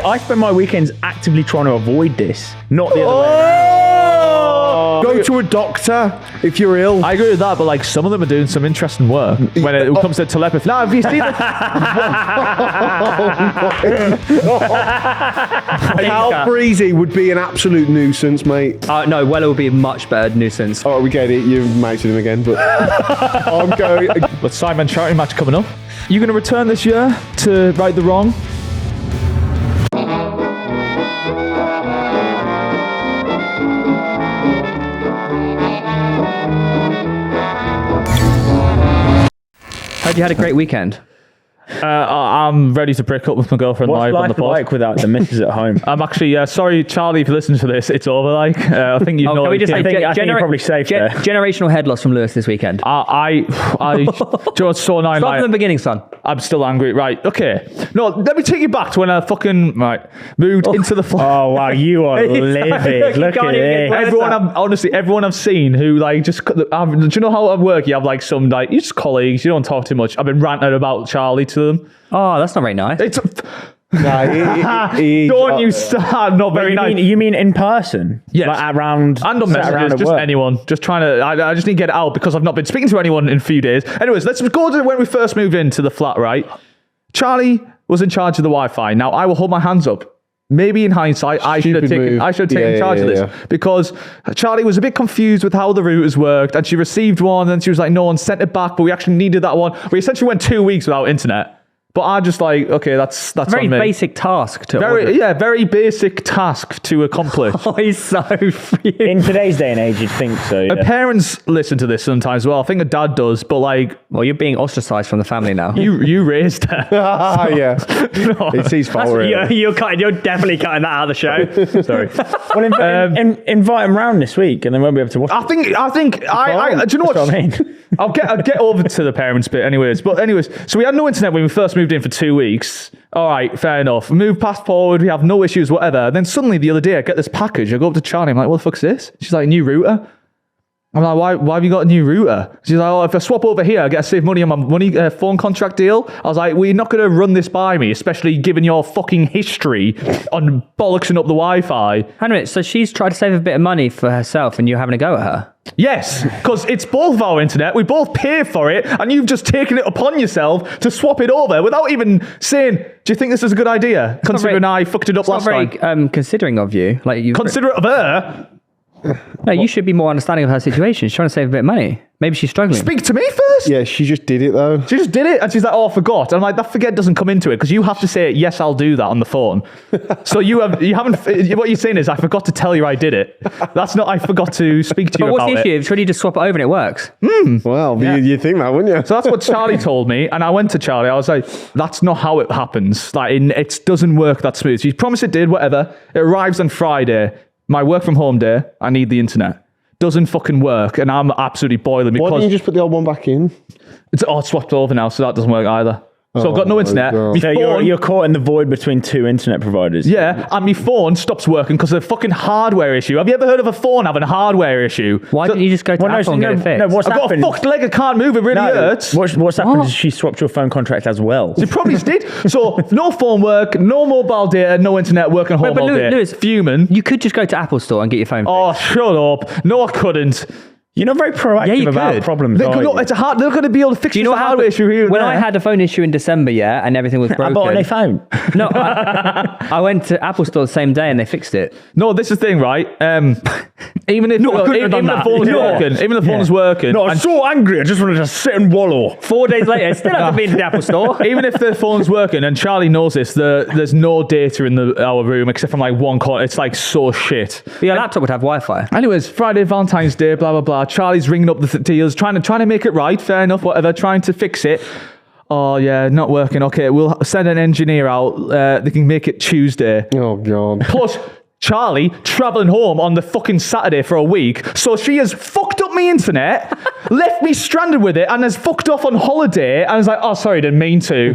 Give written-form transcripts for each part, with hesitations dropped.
I spend my weekends actively trying to avoid this, not the other way around. Go to a doctor if you're ill. I agree with that, but like some of them are doing some interesting work when it comes to telepathy. Now, have you seen it? Al Breezy would be an absolute nuisance, mate. No, Weller would be a much better nuisance. Oh, we get it. You've mounted him again, but I'm going. But Simon charity match coming up. You going to return this year to right the wrong? Hope you had a great weekend. I'm ready to break up with my girlfriend live on the pod. What's life like without the missus at home? I'm actually sorry, Charlie, if you listen to this. It's over. Like I think you know. I think you're probably safe there. Generational head loss from Lewis this weekend. Do you know what's so annoying? Start from the beginning, son. I'm still angry. Right, okay. No, let me take you back to when I fucking moved into the flat. Oh wow, you are livid. Look at this. Everyone I've seen who like just, do you know how at work you have like some like you just colleagues, you don't talk too much. I've been ranting about Charlie to them. Oh, that's not very nice. Don't you start? Not very nice. You mean in person? Yes. Like around and on messages, just work. anyone. Just trying to. I just need to get it out because I've not been speaking to anyone in a few days. Anyways, let's go to when we first moved into the flat. Right, Charlie was in charge of the Wi-Fi. Now I will hold my hands up. Maybe in hindsight, I should have taken charge of this because Charlie was a bit confused with how the routers worked, and she received one, and she was like, "No one sent it back, but we actually needed that one." We essentially went 2 weeks without internet. But I just like, okay, that's very on me. basic task to very order. Yeah, very basic task to accomplish. Oh, he's so free. In today's day and age, you'd think so. Yeah. Parents listen to this sometimes. Well, I think a dad does, but like, well, you're being ostracized from the family now. You raised her. Yeah, No. it's his fault. Really. You're definitely cutting that out of the show. Sorry. Well, invite him round this week, and then we'll be able to watch. I think. Do you know what? I mean? I'll get over to the parents bit, anyways. But anyways, so we had no internet when we first moved in for 2 weeks. All right, fair enough. Move past forward, we have no issues, whatever. And then suddenly the other day, I get this package. I go up to Charlie. I'm like, "What the fuck's this?" She's like, "New router." I'm like, why have you got a new router? She's like, "Oh, if I swap over here, I get to save money on my phone contract deal." I was like, "Well, you're not going to run this by me, especially given your fucking history on bollocksing up the Wi-Fi." Hang on a minute, so she's tried to save a bit of money for herself and you're having a go at her? Yes, because it's both of our internet. We both pay for it, and you've just taken it upon yourself to swap it over without even saying, "Do you think this is a good idea?" Considering I fucked it up last time. It's not very considering of you. Like you Considerate of her. No, you should be more understanding of her situation. She's trying to save a bit of money. Maybe she's struggling. Speak to me first. Yeah, she just did it though. She just did it, and she's like, "Oh, I forgot." And I'm like, that forget doesn't come into it because you have to say, "Yes, I'll do that" on the phone. So you haven't. What you're saying is, I forgot to tell you I did it. That's not. I forgot to speak to you but about what's the issue? it. Should you just swap it over and it works? Well, you think that, wouldn't you? So that's what Charlie told me, and I went to Charlie. I was like, "That's not how it happens. Like, it doesn't work that smooth." She promised it did. Whatever. It arrives on Friday. My work from home day. I need the internet. Doesn't fucking work, and I'm absolutely boiling because Why didn't you just put the old one back in? it's swapped over now, so that doesn't work either. So I've got no internet. God. My So phone, you're caught in the void between two internet providers. yeah, and my phone stops working because of a fucking hardware issue. Have you ever heard of a phone having a hardware issue? Why didn't you just go to Apple and get it fixed? No, what's I've got a happened? fucked leg, I can't move, it really hurts. What's happened is she swapped your phone contract as well. She probably did. So no phone work, no mobile data, no internet, working home all day. Lewis, fuming. you could just go to Apple Store and get your phone fixed. Oh, shut up. No, I couldn't. You're not very proactive about problems. They're going to be able to fix Do you know the what hardware happened? issue here and When there. I had a phone issue in December, and everything was broken. I bought an iPhone. No, I went to Apple Store the same day and they fixed it. No, this is the thing, right? Even if the phone is working, No, I'm so angry. I just wanted to sit and wallow. 4 days later, I still haven't been to the Apple Store. even if the phone's working, and Charlie knows this, there's no data in our room except from like one corner. It's like so shit. But your laptop would have Wi-Fi. Anyways, Friday, Valentine's Day, blah, blah, blah. Charlie's ringing up the deals, trying to make it right. Fair enough, whatever, trying to fix it. Oh, yeah, not working. Okay, we'll send an engineer out. They can make it Tuesday. Oh, God. Plus, Charlie travelling home on the fucking Saturday for a week. So she has fucked up my internet, left me stranded with it, and has fucked off on holiday. And I was like, "Oh, sorry, didn't mean to."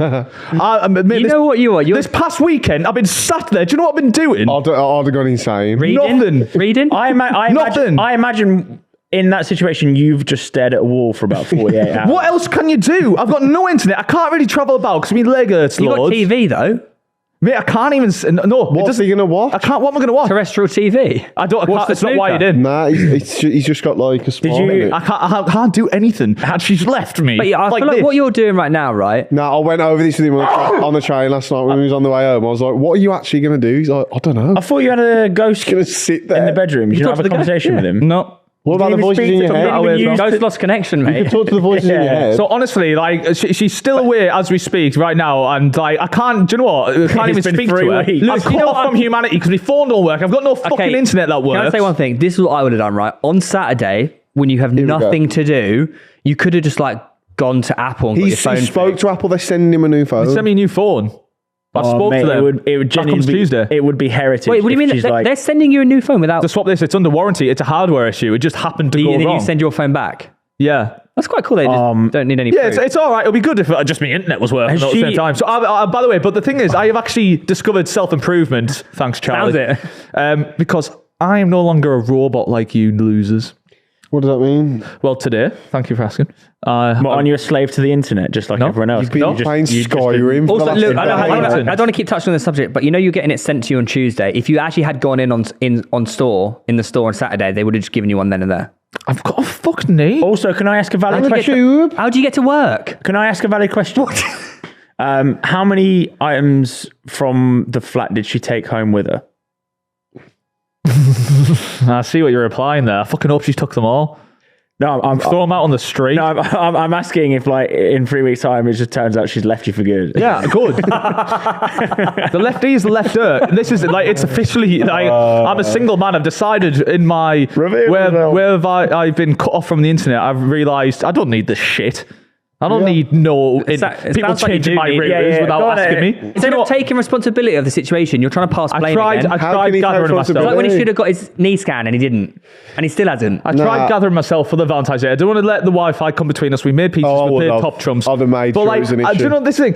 Know what you are? This past weekend, I've been sat there. Do you know what I've been doing? I'd have gone insane. Nothing. Reading? I imagine in that situation, you've just stared at a wall for about 48 hours. What else can you do? I've got no internet. I can't really travel about because my leg hurts You got loads. TV though. Mate, I can't even. No, What's he going to watch? I can't. What am I going to watch? Terrestrial TV. I don't. What's the It's not why you snooker? did. Nah, he's just got like a small. you- I can't do anything. And she's left me. But yeah, I like feel like this. what you're doing right now, right? Nah, I went over this with him on the train last night when he was on the way home. I was like, "What are you actually going to do?" He's like, "I don't know." I thought you had a ghost Going to sit there in the bedroom. You talk not have to a the ghost, conversation with him. No. What about the Didn't even voices speak in your to head? him, didn't even use Ghost lost connection, You mate. talk to the voices in your head. So honestly, like she's still away as we speak right now, and like I can't. Do you know what? I can't even been speak 3 to her. weeks. I'm cut off from humanity because my phone don't work. I've got no fucking internet that works. Can I say one thing? This is what I would have done, right? On Saturday, when you have we nothing go. to do, you could have just like gone to Apple and got He your phone. spoke to Apple. They're sending him a new phone. Send me a new phone. I've spoke mate, to them. It would That comes genuinely be, Tuesday. It would be heritage. Wait, what do you if mean? she's They're, like, they're sending you a new phone without. To swap this, it's under warranty. It's a hardware issue. It just happened to go And then wrong. you send your phone back. Yeah. That's quite cool. They just don't need any. Yeah, proof. it's all right. It'll be good if just my internet was working Has at the same she- time. So, by the way, but the thing is, I have actually discovered self-improvement. Thanks, Charlie. Sounds Because I am no longer a robot like you losers. What does that mean? Well, today, thank you for asking. aren't you a slave to the internet just like No, everyone else? You've been You just- playing you just Skyrim. for Also, the last look, I day. don't want to keep touching on this subject, but you know you're getting it sent to you on Tuesday. If you actually had gone in on the store on Saturday, they would have just given you one then and there. I've got a fucking name. Also, can I ask a valid On the question? tube. How do you get to work? Can I ask a valid question? How many items from the flat did she take home with her? I see what you're replying there. I fucking hope she took them all. No, I'm Throw them out on the street. no, I'm asking if, like, in 3 weeks' time, it just turns out she's left you for good. Yeah, good. The lefties left her. This is like it's officially like I'm a single man. I've decided in my Reveal where yourself. have I've been cut off from the internet. I've realised I don't need this shit. I don't need no It people sounds like you changing do my need- routers Go without on, asking me. Instead of taking responsibility of the situation, you're trying to pass blame again. I How tried can he take gathering myself. It's like responsibility? when he should have got his knee scan and he didn't, and he still hasn't. I tried Nah. gathering myself for the Valentine's Day. I didn't want to let the Wi-Fi come between us. We made pieces. Oh, I we would played have. top trumps. I'd have made but sure like, it was an do you issue. know this thing?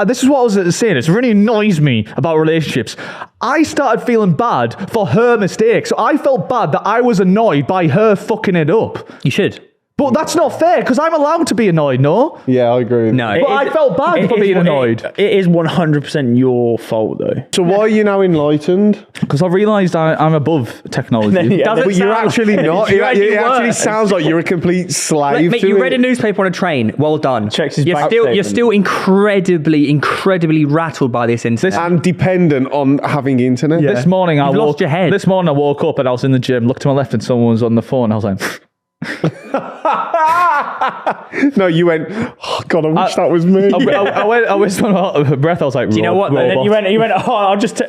This is what I was saying. It really annoys me about relationships. I started feeling bad for her mistake. So I felt bad that I was annoyed by her fucking it up. You should. But that's not fair because I'm allowed to be annoyed, no? Yeah, I agree. No. But I felt bad for being annoyed. It is 100% your fault, though. So why are you now enlightened? Because I realised I'm above technology. Yeah, Doesn't But you're sound- actually not. You actually It actually were. sounds like you're a complete slave Mate, to you it. read a newspaper on a train. Well done. Checks his you're bank still statement. incredibly rattled by this incident. and dependent on having internet. This morning You've lost your head. This morning I woke up and I was in the gym, looked to my left and someone was on the phone. I was like, No, you went, oh God, I wish that was me. I whispered under my breath. I was like, Do you know what? And then robot. you went, oh, I'll just...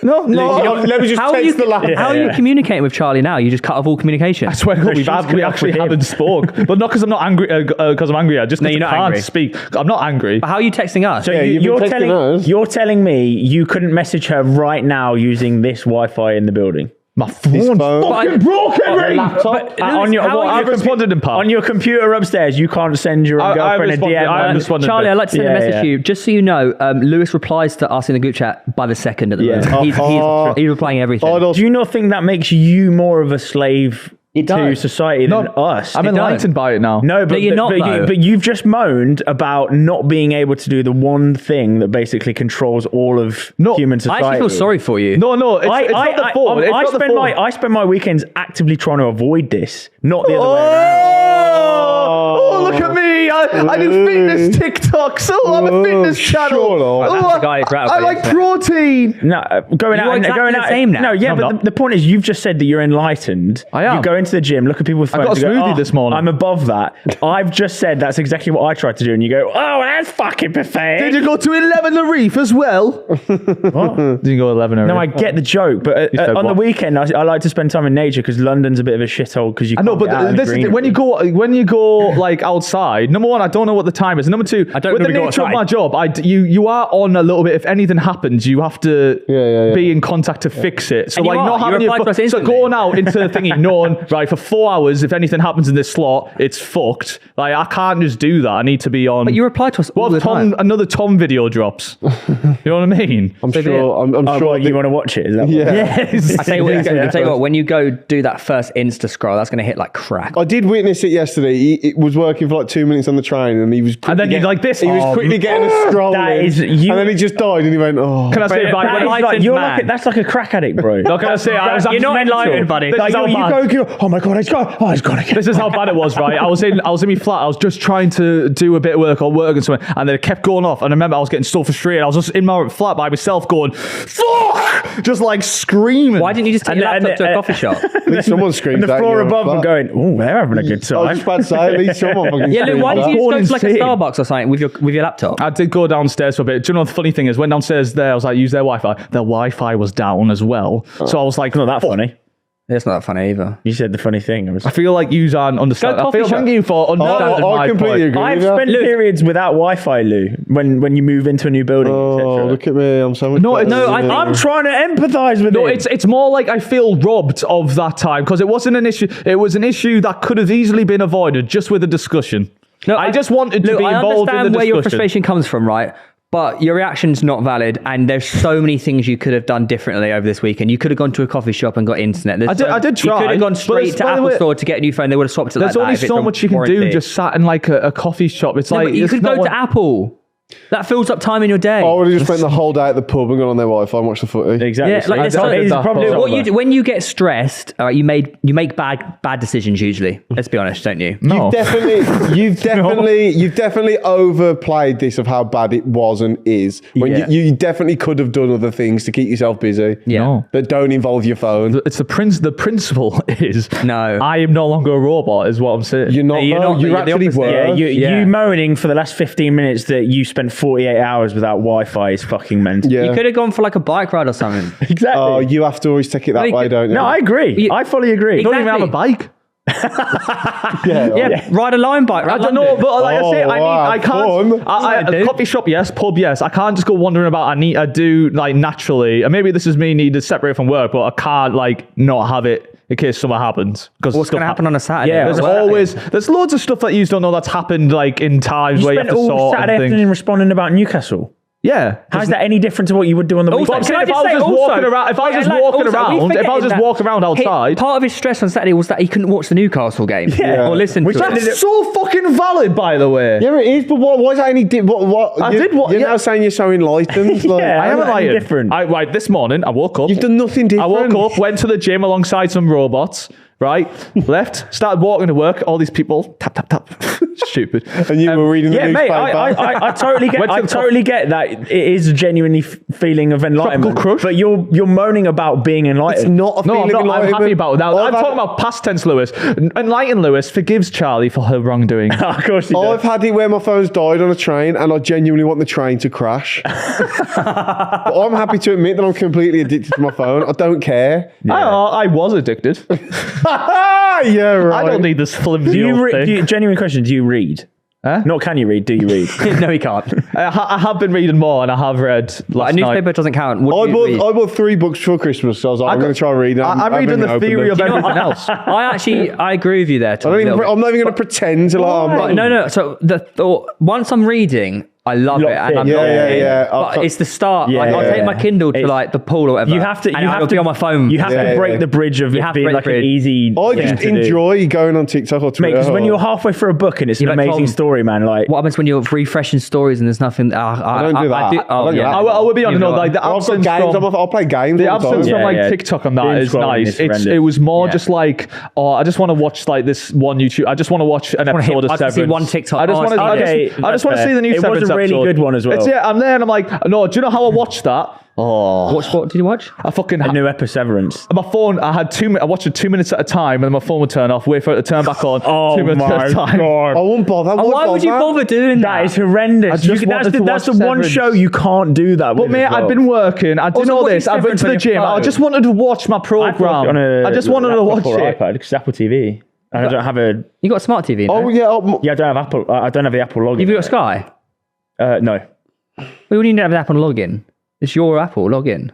No. Let me just How are text you, the lad. how are you communicating with Charlie now? You just cut off all communication. I swear to God, we actually haven't spoke. But not because I'm not angry, because I'm angry. Just because you're I not can't angry. speak. I'm not angry. But how are you texting us? So you've been texting us. you're telling me you couldn't message her right now using this Wi-Fi in the building? My His phone phone. fucking broke, Henry! But- on your, how what, are I've you- responded in part. on your computer upstairs, you can't send your I girlfriend a responded- DM. I man. responded. Charlie, I'd like to send a Yeah, message yeah. to you. Just so you know, Lewis replies to us in the group chat by the second at the Yeah. moment. He's replying everything. Do you not think that makes you more of a slave to does. society than us? I'm It enlightened by it now. No, but you're not, though. but you've just moaned about not being able to do the one thing that basically controls all of human I society. actually feel sorry for you. No, it's not the phone. It's not the phone. I spend my weekends actively trying to avoid this, not the other way around. Oh, look at me. I do fitness TikToks. Oh, I'm a fitness channel. Shut up. That's the guy who's rattled I by like it. protein. No, going You out are and exactly going the out. same now. No, yeah, No, I'm but not. the point is, you've just said that you're enlightened. I am. You go into the gym, look at people with phones. got a you go, smoothie this morning. I'm above that. I've just said that's exactly what I tried to do, and you go, oh, that's fucking pathetic. Did you go to 11 the Reef as well? What? Did you go 11 No, I get the joke, but said on the what? weekend, I like to spend time in nature because London's a bit of a shithole because you. I know, can't get out but in the this is, greenery. when you go like outside. Number one, I don't know what the time is. Number two, I don't with the really go nature of outside. my job, you are on a little bit. If anything happens, you have to Yeah. be in contact to fix it. So And you like are. not You having reply to us so instantly. going out into the thingy, knowing right for 4 hours, if anything happens in this slot, it's fucked. Like I can't just do that. I need to be on. But you reply to us all What the if time. another Tom video drops? You know what I mean? I'm sure. I'm Oh, sure. what, you want to watch it? Is that what- Yeah. Yes. I tell you what, when you go do that first Insta scroll, that's going to hit like crack. I did witness it yesterday. It was working for like 2 minutes on the train, and he was. And then you're like this. He was quickly getting a stroll that in, is- you- and then he just died, and he went, "Oh." Can I say, But right, that when is I- like- Like, you're man. like that's like a crack addict, bro. not gonna say, I was You're not mental. enlightened, buddy. This Like, is how you bad. go, oh my god, it's gone. Oh, it's gone again. This is how bad it was, right? I was in my flat. I was just trying to do a bit of work and something, and then it kept going off. And I remember I was getting so frustrated. I was just in my flat by myself, going "fuck," just like screaming. Why didn't you just take your laptop to a coffee shop? At least someone screamed. And the floor above were going, oh, they're having a good I was time. just about to say, at least someone fucking Yeah, Luke, why did screamed you that. just go to like a insane. Starbucks or something with your laptop? I did go downstairs for a bit. Do you know what the funny thing is? Went downstairs there. I was like, use their Wi-Fi. Their Wi-Fi was down as well. So I was like, Not that funny. It's not that funny either. You said the funny thing. I was. I feel like you aren't understanding. I coffee feel shop. thank you for understanding I my completely point. agree. I've with you. spent periods without Wi-Fi, Lou. When you move into a new building, Oh, etc. look at me! I'm so much. No, better no, than you. I'm trying to empathise with No, it. it's more like I feel robbed of that time because it wasn't an issue. It was an issue that could have easily been avoided just with a discussion. No, I just wanted to Look, be I involved in the understand where your discussion. frustration comes from, right? But your reaction's not valid, and there's so many things you could have done differently over this weekend. You could have gone to a coffee shop and got internet. There's I did try, You could have gone but straight it's- to by the Apple way, Store to get a new phone. They would have swapped it There's like only that. if so it's on much you can do warranty. just sat in like a coffee shop. It's No, like but you it's could not go what- to Apple. That fills up time in your day. I would have just spent the whole day at the pub and gone on their Wi-Fi and watched the footy. exactly. Yeah, like, It's there's not- so- it's a problem. Look, solver. when you get stressed, all right, you make bad decisions usually. Let's be honest, don't you? No. You've definitely overplayed this of how bad it was and is. When Yeah. you definitely could have done other things to keep yourself busy. Yeah. No. That don't involve your phone. It's the principle is No. I am no longer a robot is what I'm saying. You're not. You're though. not, You you're the actually opposite. were. Yeah, Yeah. you moaning for the last 15 minutes that you spent 48 hours without Wi-Fi is fucking mental. Yeah. You could have gone for like a bike ride or something. Exactly. Oh, you have to always take it that you way, could- don't you? no, I agree. You- I fully agree. You don't even have a Exactly. bike. Yeah, ride a line bike. I don't know, but like I say, Oh, wow, I can't. fun. A coffee shop, yes. Pub, yes. I can't just go wandering about. I do like naturally, and maybe this is me need to separate from work, but I can't like not have it in case something happens. Because What's going to happen on a Saturday? Yeah, There's there's loads of stuff that you don't know that's happened like in times You where you have spent to all sort Saturday and things. afternoon responding about Newcastle. Yeah. How's that any different to what you would do on the weekend? But I'm saying if I was just walking around, if I was just walking around outside. Part of his stress on Saturday was that he couldn't watch the Newcastle game or listen to That's it. so fucking valid, by the way. Yeah, it is. But why is that any? What? I you, did what- You're yeah. now saying you're so enlightened. Like, Yeah. I am How's that any enlightened. different? Right, this morning I woke up. You've done nothing I different. woke up, went to the gym alongside some robots, right? Left, started walking to work. All these people, tap, tap, tap. Stupid. and you were reading the Yeah, mate, newspaper. I totally get. Went to I the totally get that it is a genuinely feeling of enlightenment. crush. But you're moaning about being It's enlightened. not a No, feeling I'm not. of I'm happy enlightenment. about that. I've I'm had- talking about past tense Lewis. Enlightened Lewis forgives Charlie for her wrongdoing. Of course he I've does. had it where my phone's died on a train and I genuinely want the train to crash. But I'm happy to admit that I'm completely addicted to my phone. I don't care. I was addicted. Yeah, right. I don't need this flimsy Do you old read? thing. Genuine question. Do you read? Huh? Not can you read? Do you read? No, he can't. I have been reading more, and I have read A last newspaper night. doesn't count. What do you read? I bought 3 books for Christmas, so I was like, I'm going to try reading. I'm reading the theory of everything else. I agree with you there, Tom. I'm a little bit. not even going to pretend to like. I'm But not, no. So the thought, once I'm reading, I love it, Locked and in. I'm Yeah, not yeah, in. yeah. But it's the start. Yeah, Like, I'll yeah, take my Kindle to It's- like the pool or whatever. You have to. and You I'll have be to on my phone. You have Yeah, to break yeah. the bridge of You it have to being break like the an bridge. easy. I thing just to do. enjoy going on TikTok or Mate, Twitter. because when you're halfway through a book and it's an but amazing Tom, story, man, like What happens when you're refreshing stories and there's nothing? I don't do that. I I don't do that. I will be honest, no, like the I've got absence games. from... I'll play games. The all the time. absence from Yeah, like yeah. TikTok and that Doom is scrolling nice. is horrendous. It was more Yeah. just like, oh, I just want to watch like this one YouTube. I just want to watch an wanna hit- episode of I just see Severance. one TikTok. I just Oh, want to. okay, I just that's want to see fair. the new It was Severance a really episode. good one as well. It's, yeah, I'm there and I'm like, no. Do you know how I watched that? Oh, What did you watch? I fucking. a new Perseverance. My phone, I had 2 minutes. I watched it 2 minutes at a time, and then my phone would turn off. Wait for it to turn back on. Oh 2 minutes at my a time. god. I won't bother. Why would you bother doing That is horrendous. I just wanted to That's the watch one Severance. show you can't do that But with. mate, as well. I've been working. I did Also, all what this. is I went Severance to on the your gym. I phone? just wanted to watch my I've watched it program. on a I just wanted to watch laptop or it. iPad because Apple TV. I don't have a. You got a smart TV. Oh No? yeah. Yeah, I don't have Apple. I don't have the Apple login. You've got Sky. No. We wouldn't even have the Apple login. It's your Apple login.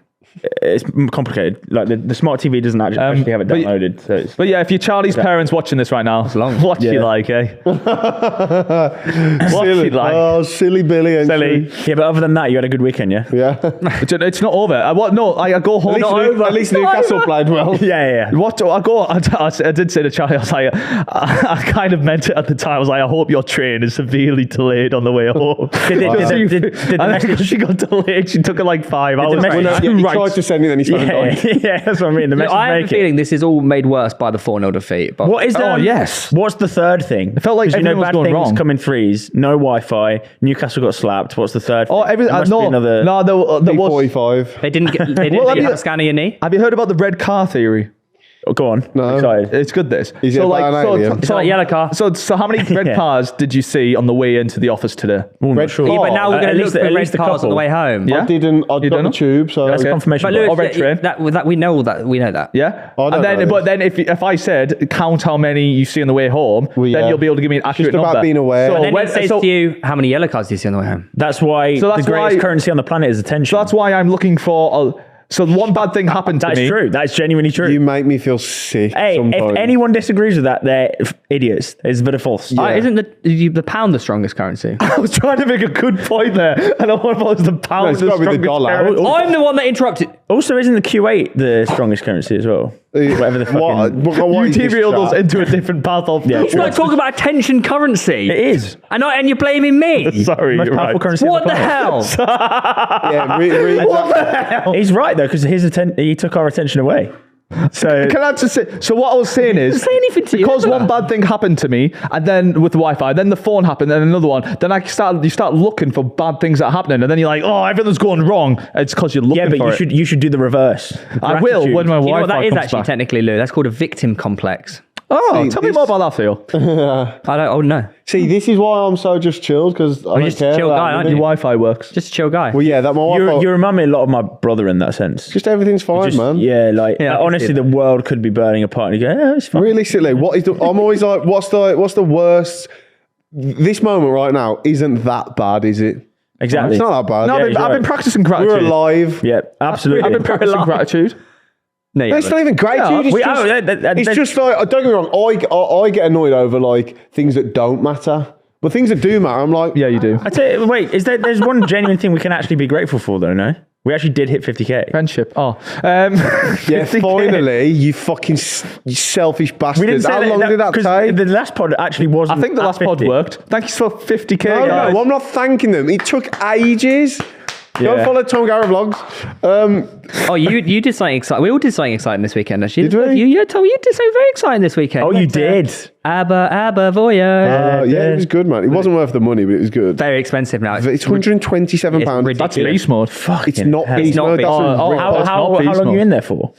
it's complicated. Like the smart TV doesn't actually have it downloaded. So it's, But yeah, if you're Charlie's parents watching this right now, long. what you like, eh? What you like? Oh, silly Billy. ain't Silly. she? yeah, but other than that, you had a good weekend, yeah? Yeah. It's not over. I go home. At least Newcastle played well. Yeah. What I did say to Charlie, I was like, I kind of meant it at the time. I was like, I hope your train is severely delayed on the way home. Did the And message... she got delayed. She took her like 5 hours. message- Well, no, he Right. tried to send me, then he phoned on. Yeah, that's what I mean. The message I have a make it. feeling this is all made worse by the 4-0 defeat. But What is that? yes. What's the third thing? It felt like everything was bad going things wrong. come in threes. No Wi-Fi. Newcastle got slapped. What's the third? Oh, thing? There must be another. no, there was. P45. they didn't get Well, have get you- a scan of your knee. Have you heard about the red car theory? Oh, go on. No. I'm excited. It's good. This. Is it about an alien? It's like a yellow car. So how many red Yeah. cars did you see on the way into the office today? Oh, not Red sure. car. But now we're At going to look least- for at red least a cars on couple. the way home. Yeah? I got don't the know? tube, so That's Okay. confirmation. But bias. look, Or red train. that we know all that. We know that. Yeah. I don't And then, know but this. then if I said count how many you see on the way home, Well, then yeah. you'll be able to give me an accurate about number. being aware. So And then when- it says so- to you, how many yellow cars do you see on the way home? That's why So that's the greatest why- currency on the planet is attention. So that's why I'm looking for. So one bad thing happened to That's me. true. That's genuinely true. You make me feel sick Hey, sometimes. if anyone disagrees with that, they're idiots. It's a bit of false. Isn't the pound the strongest currency? I was trying to make a good point there, and I thought it was the pound. it's gotta be the dollar. I'm the one that interrupted. Also, isn't the Q8 the strongest currency as well? Whatever the fucking... What You is this derailed us chat? into a different path of. Yeah, We're true. not talking about attention currency. It is. And you're blaming me. Sorry, Most you're powerful right. currency on What the planet. hell? Yeah, He's right, though, because he took our attention away. So... Can I just say? So what I was saying is, say anything to you, because did I? one bad thing happened to me, and then with the Wi-Fi, then the phone happened, then another one. Then you start looking for bad things that are happening, and then you're like, oh, everything's going wrong. It's because you're looking Yeah, but for you should do the reverse. I will Gratitude. when my You know Wi-Fi what that is comes actually back. technically, Lou? That's called a victim complex. Oh, See, tell me this- more about that, Theo. I don't. Oh no, See, this is why I'm so just chilled, because I don't just a care chill about guy, aren't Your anything. Wi-Fi works. just a chill guy. Well, yeah, that my Wi-Fi... You remind me a lot of my brother in that sense. Just everything's fine, Just- man. Yeah, like Yeah, I can honestly, see the world could be burning apart, and you go, "Yeah, it's fine." Realistically, what is the... I'm always like, what's the worst... This moment right now isn't that bad, is it? Exactly. It's not that bad. No, Yeah, I've you're been right. practicing gratitude. We're alive. Yeah, absolutely. I've been practicing gratitude. No, yeah, It's not even gratitude. It's just like, don't get me wrong, I get annoyed over like things that don't matter. But things that do matter, I'm like, Yeah, you do. I tell you, wait, there's one genuine thing we can actually be grateful for, though, no? We actually did hit 50k. Friendship. Oh, yeah, 50K. finally, you fucking you selfish bastards. How long did that 'cause take? The last pod actually wasn't. I think the at last pod 50. worked. Thank you for 50k, No, guys. I'm not thanking them. It took ages. Don't Yeah. follow Tom Garratt vlogs. Oh, you did something exciting. We all did something exciting this weekend, actually. Did we? Yeah, Tom, you did something very exciting this weekend. Oh, you did. Abba, voyage. Yeah, it was good, man. It wasn't worth the money, but it was good. Very expensive now. It's £127. It's ridiculous. That's beast mode. It's not hell. beast It's not mode. beast That's mode. a rip. How That's not long beast are you mode. in there for?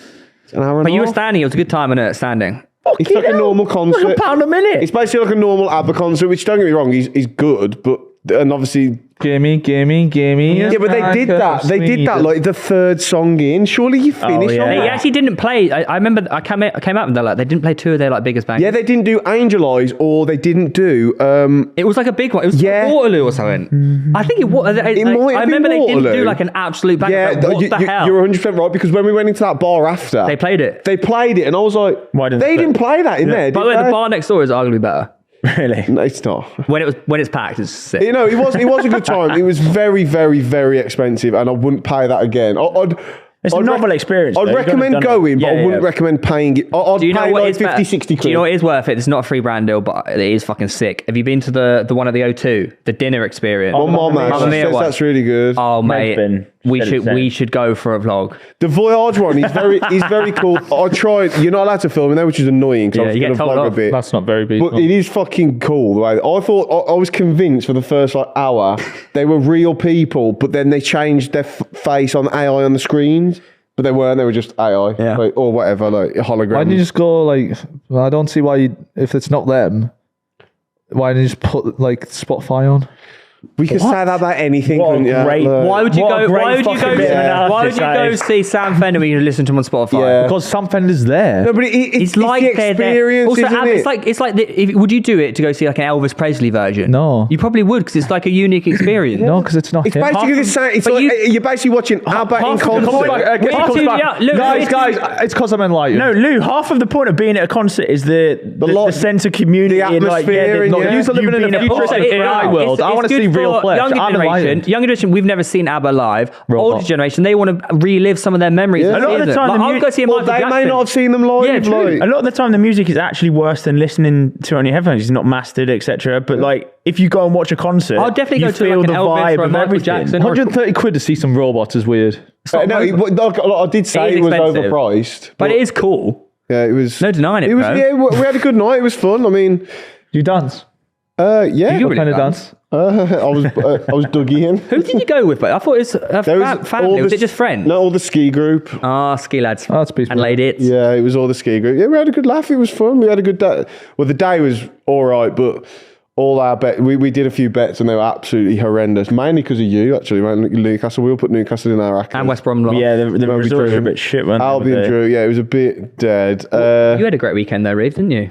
An hour and But a you were half. standing. It was a good time, wasn't it? Standing. It's like a normal concert. Like £1 a minute. It's basically like a normal ABBA concert, which don't get me wrong, he's good, but and obviously Gimme. yeah, but they did that. They did that like the third song in. Surely you finished yeah. on They that. actually didn't play. I remember. I came out and they're like they didn't play two of their like biggest bangs. Yeah, they didn't do Angel Eyes, or they didn't do. It was like a big one. It was Yeah. like Waterloo or something. I think it was. might have I been remember they didn't Waterloo. do like an absolute bang. Yeah, Like, what the hell? you're 100% right, because when we went into that bar after, They played it. They played it, and I was like, Why didn't they they didn't play that in there? By did the way, they? the bar next door is arguably better. Really? No, it's not. When it's packed, it's sick. You know, it was a good time. It was very, very, very expensive, and I wouldn't pay that again. It's a novel experience, though. I'd You've gotta recommend done it. going, but Yeah, I wouldn't yeah. recommend paying it. I'd Do you know pay what like is 50, 60 quid. Do you know what is worth it? It's not a free brand deal, but it is fucking sick. Have you been to the one at the O2, the dinner experience? My mum Mamma actually Mia says one. that's really good. Oh mate, been we said should it's same. we should go for a vlog. The Voyage one is very cool. I tried. You're not allowed to film in there, which is annoying because Yeah, I you was get going to told vlog a off. bit. That's not very big. But it is fucking cool. The way I thought, I was convinced for the first like hour they were real people, but then they changed their face on AI on the screens. But they weren't. They were just AI, Yeah. like, or whatever, like hologram. Why don't you just go like? Well, I don't see why if it's not them. Why don't you just put like Spotify on? We could say that about anything. What a couldn't you? great- Look. Why would you What a go? great Why would you fucking go? bit of analysis Why would you that go is. see Sam Fender when you listen to him on Spotify? Yeah. Because Sam Fender's there. No, but it's like the they're there. experience, Also, isn't it? it's like would you do it to go see like an Elvis Presley version? No. You probably would because it's like a unique experience. No, because it's not It's him. basically the same. It's but like you- you're basically watching ABBA in half of the concert. point- We're half too of the- young. Look, Guys, we're too- it's because I'm enlightened. No, Lou, half of the point of being at a concert is the sense of community. the and like, atmosphere and no, yeah. you You're living in a being futuristic part of it. AI world. I want to good see real for flesh. Younger I'm generation, enlightened. younger generation, we've never seen ABBA live. Real Older pop. generation, they want to relive some of their memories. Yeah. of A lot of the seeing time them. the Like, I would go see a Well, Michael they Jackson. may not have seen them live. Yeah, true. like. A lot of the time, the music is actually worse than listening to on your headphones. It's not mastered, etc. But like, if you go and watch a concert, I'll definitely you go to feel like an the Elvis vibe or a of Michael everything. Jackson. 130 quid to see some robots is weird. I did say It is it was expensive. overpriced, But it is cool. yeah, it was. No denying it, It was. bro. Yeah, we had a good night. It was fun. I mean, You dance? yeah. You What really kind of dance? dance? I was Dougie in. Who did you go with? But I thought it was family. all Was the- it just friends? No, all the ski group. Ski lads. Oh, that's peaceful. And ladies. Yeah, it was all the ski group. Yeah, we had a good laugh. It was fun. We had a good day. Well, the day was all right, but all our bet we did a few bets and they were absolutely horrendous. Mainly because of you, actually. Newcastle. We all put Newcastle in our account. And West Brom. Yeah, the Well, we results drew. are a bit shit, weren't they? Albion But drew. Yeah, it was a bit dead. You had a great weekend though, Reeve, didn't you?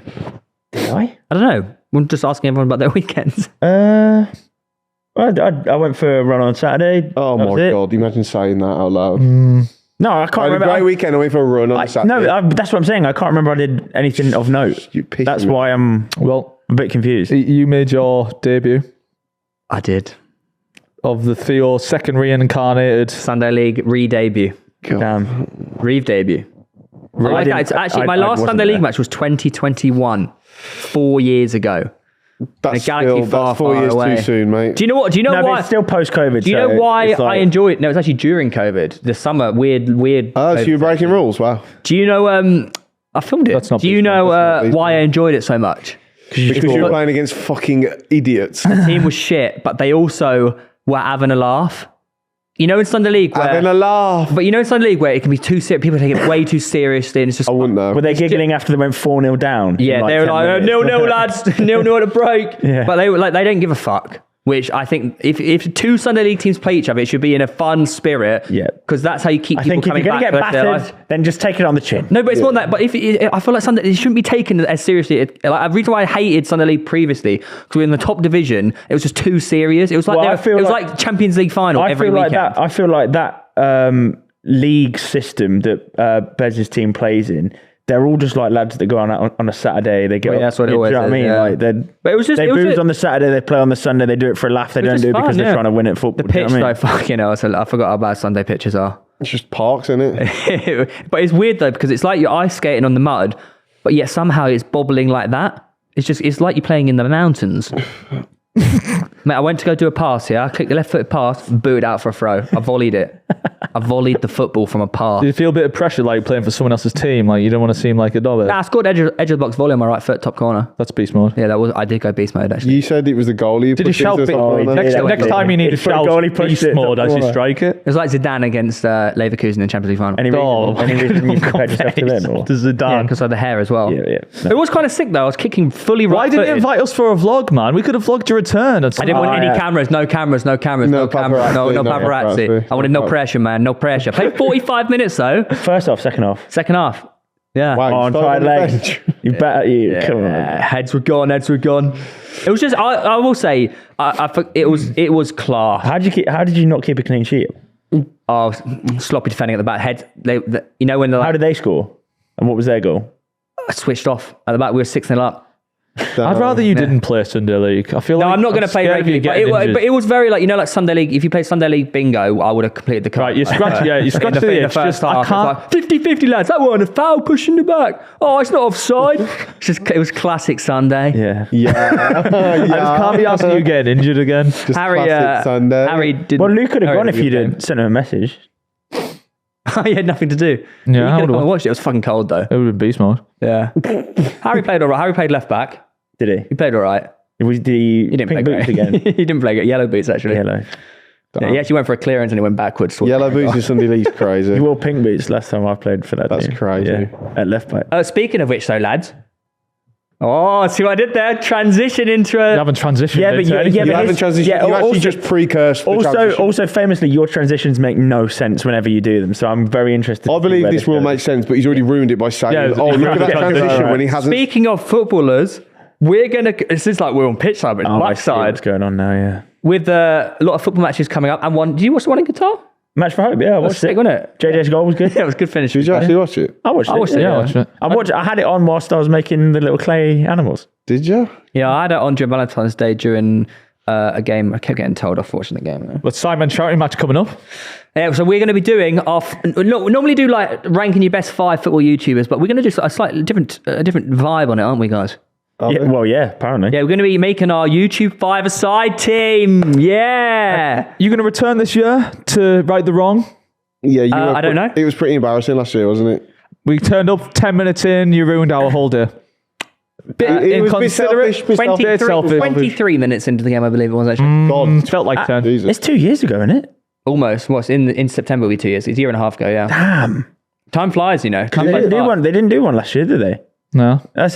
Did I? I don't know. I'm just asking everyone about their weekends. I went for a run on Saturday. Oh That was my it. god! Imagine saying that out loud. No, I I can't had a remember. great weekend. I went for a run on Saturday. That's what I'm saying. I can't remember I did anything of note. You pissed That's me. why I'm Well, a bit confused. you made your debut I did. of the Theo second reincarnated. Sunday League re-debut. Damn. Reeve debut. I like didn't- that. It's actually, my I last wasn't Sunday there. League match was 2021, 4 years ago. That's a galaxy far, that's 4 far years away. too soon, mate. Do you know what? Do you know No, but why? it's still post-COVID. Do you know so why it's I like- enjoy it? No, it's actually during COVID. The summer, weird. Oh, so COVID you're breaking rules? Wow. Do you know? I filmed it. That's not Do you baseball. know That's not why I enjoyed it so much? Because you were playing against fucking idiots. The team was shit, but they also were having a laugh. You know, in Sunday League, where, Having a laugh. but you know, in Sunday League, where it can be too serious, people take it way too seriously, and it's just. I wouldn't know. Were they giggling after they went 4-0 down? Yeah, in they were 10 like, minutes? 0-0 lads, 0-0 at a break. Yeah. But they were like, they don't give a fuck. Which I think, if two Sunday League teams play each other, it should be in a fun spirit. Yeah. Because that's how you keep I people think if coming you're going to back. get They're battered, then just take it on the chin. No, but it's more than that. But I feel like Sunday, it shouldn't be taken as seriously. The reason why I hated Sunday League previously, because we were in the top division, it was just too serious. It was like Well, I feel like Champions League final I every feel like weekend. that. I feel like that league system that Bez's team plays in. They're all just like lads that go on a Saturday. They get Well, yeah, that's what it do you always know what I is, mean? yeah. Like But it was just- they it was booze just- on the Saturday. They play on the Sunday. They do it for a laugh. They don't just do it fun, because they're yeah. trying to win at football. The do you pitch, know what I though, mean? fucking hell, I forgot how bad Sunday pitches are. It's just parks, isn't it? But it's weird though, because it's like you're ice skating on the mud, but yet somehow it's bobbling like that. It's like you're playing in the mountains. Mate, I went to go do a pass here. I clicked the left-footed pass, booted out for a throw. I volleyed it. I volleyed the football from a pass. Do you feel a bit of pressure like playing for someone else's team? Like you don't want to seem like a knobhead? I scored edge of the box volley on my right foot, top corner. That's beast mode. Yeah, I did go beast mode actually. You said it was the goalie. Did you shout beast? beast he did. next, Yeah, next yeah. time you need to It's for a shout goalie pushed beast it mode top as you corner. strike it? It was like Zidane against Leverkusen in the Champions League final. Any reason, Oh, any reason you compared yourself to them? Or? Does it Yeah, done? because I had the hair as well. Yeah, yeah. No. It was kind of sick though. I was kicking fully right. Why didn't you invite us for a vlog, man? We could have vlogged your return. I didn't want any cameras, no cameras, no cameras, No no cameras, paparazzi, no no paparazzi. paparazzi. I wanted no pressure, man, no pressure. Played 45 minutes though. First half, second half. Second half. Yeah. Wow, you On started tried on the legs. bench. You better. You come on. Heads were gone. It was just. I will say. It was class. How did you not keep a clean sheet? Oh, sloppy defending at the back. Head. You know when How did they score? And what was their goal? switched off at the back. We were 6-0 up. I'd rather you didn't play Sunday League. I feel No, like I'm not going to play scared of you regularly. getting But injured. it was very like like Sunday League. If you play Sunday League bingo, I would have completed the card. Right, you scratch in the the itch. first Just, I half. can't. It's like 50-50 lads. That wasn't a foul. Pushing the back. Oh, it's not offside. It was classic Sunday. Yeah. Yeah. I just can't be asking you getting injured again. Just Harry, classic Sunday. Harry did. Well, Luke could have Harry gone if did you'd good have sent him a message. He had nothing to do. Yeah, He I could have would've- come and watched it. It was fucking cold though. It would have been beast mode. Yeah. Harry played all right. Harry played left back. Did he? He played all right. Did he He didn't pink play boots great. again? He didn't play good. Yellow boots actually. Yellow. Yeah, he actually went for a clearance and he went backwards. Yellow boots in Sunday League's crazy. He wore pink boots last time I played for that That's team. crazy. Yeah, at left back. Speaking of which, though, lads, Oh, see what I did there? Transition into You a... haven't transitioned. Yeah, but into anything. You but haven't his- transitioned. yeah, You actually also- just precursed the transition. Also, famously, your transitions make no sense whenever you do them. So I'm very interested. I believe this will make sense, but he's already ruined it by saying, Yeah, "Oh, look at that yeah, transition," right. when he hasn't. Speaking of footballers, we're going to... This is like we're on pitch side, but I match see side. what's going on now? Yeah. With a lot of football matches coming up. And one... Did you watch the one in Qatar? Match for Hope. Yeah, I watched Sick, it. wasn't it? JJ's goal was good. Yeah, it was good finish. Did you actually watch it? I watched it. Yeah, I watched it. I had it on whilst I was making the little clay animals. Did you? Yeah, I had it on during Valentine's Day during a game. I kept getting told off watching the game. But Simon charity match coming up. Yeah, so we're going to be doing we normally do like ranking your best 5 football YouTubers, but we're going to do a slightly different vibe on it, aren't we, guys? Yeah, well, yeah, apparently. Yeah, we're going to be making our YouTube 5-a-side team. Yeah. You going to return this year to right the wrong? Yeah, you were I don't know. It was pretty embarrassing last year, wasn't it? We turned up 10 minutes in, you ruined our whole day. Bit It was a bit selfish, inconsiderate. bit selfish. 23, selfish. 23 minutes into the game, I believe it was actually. God, Felt like 10. Jesus. It's 2 years ago, isn't it? Almost. What's in September? Will be 2 years. It's a year and a half ago. Yeah. Damn. Time flies, you know. They Time didn't, flies fast. they didn't do one last year, did they? No. It was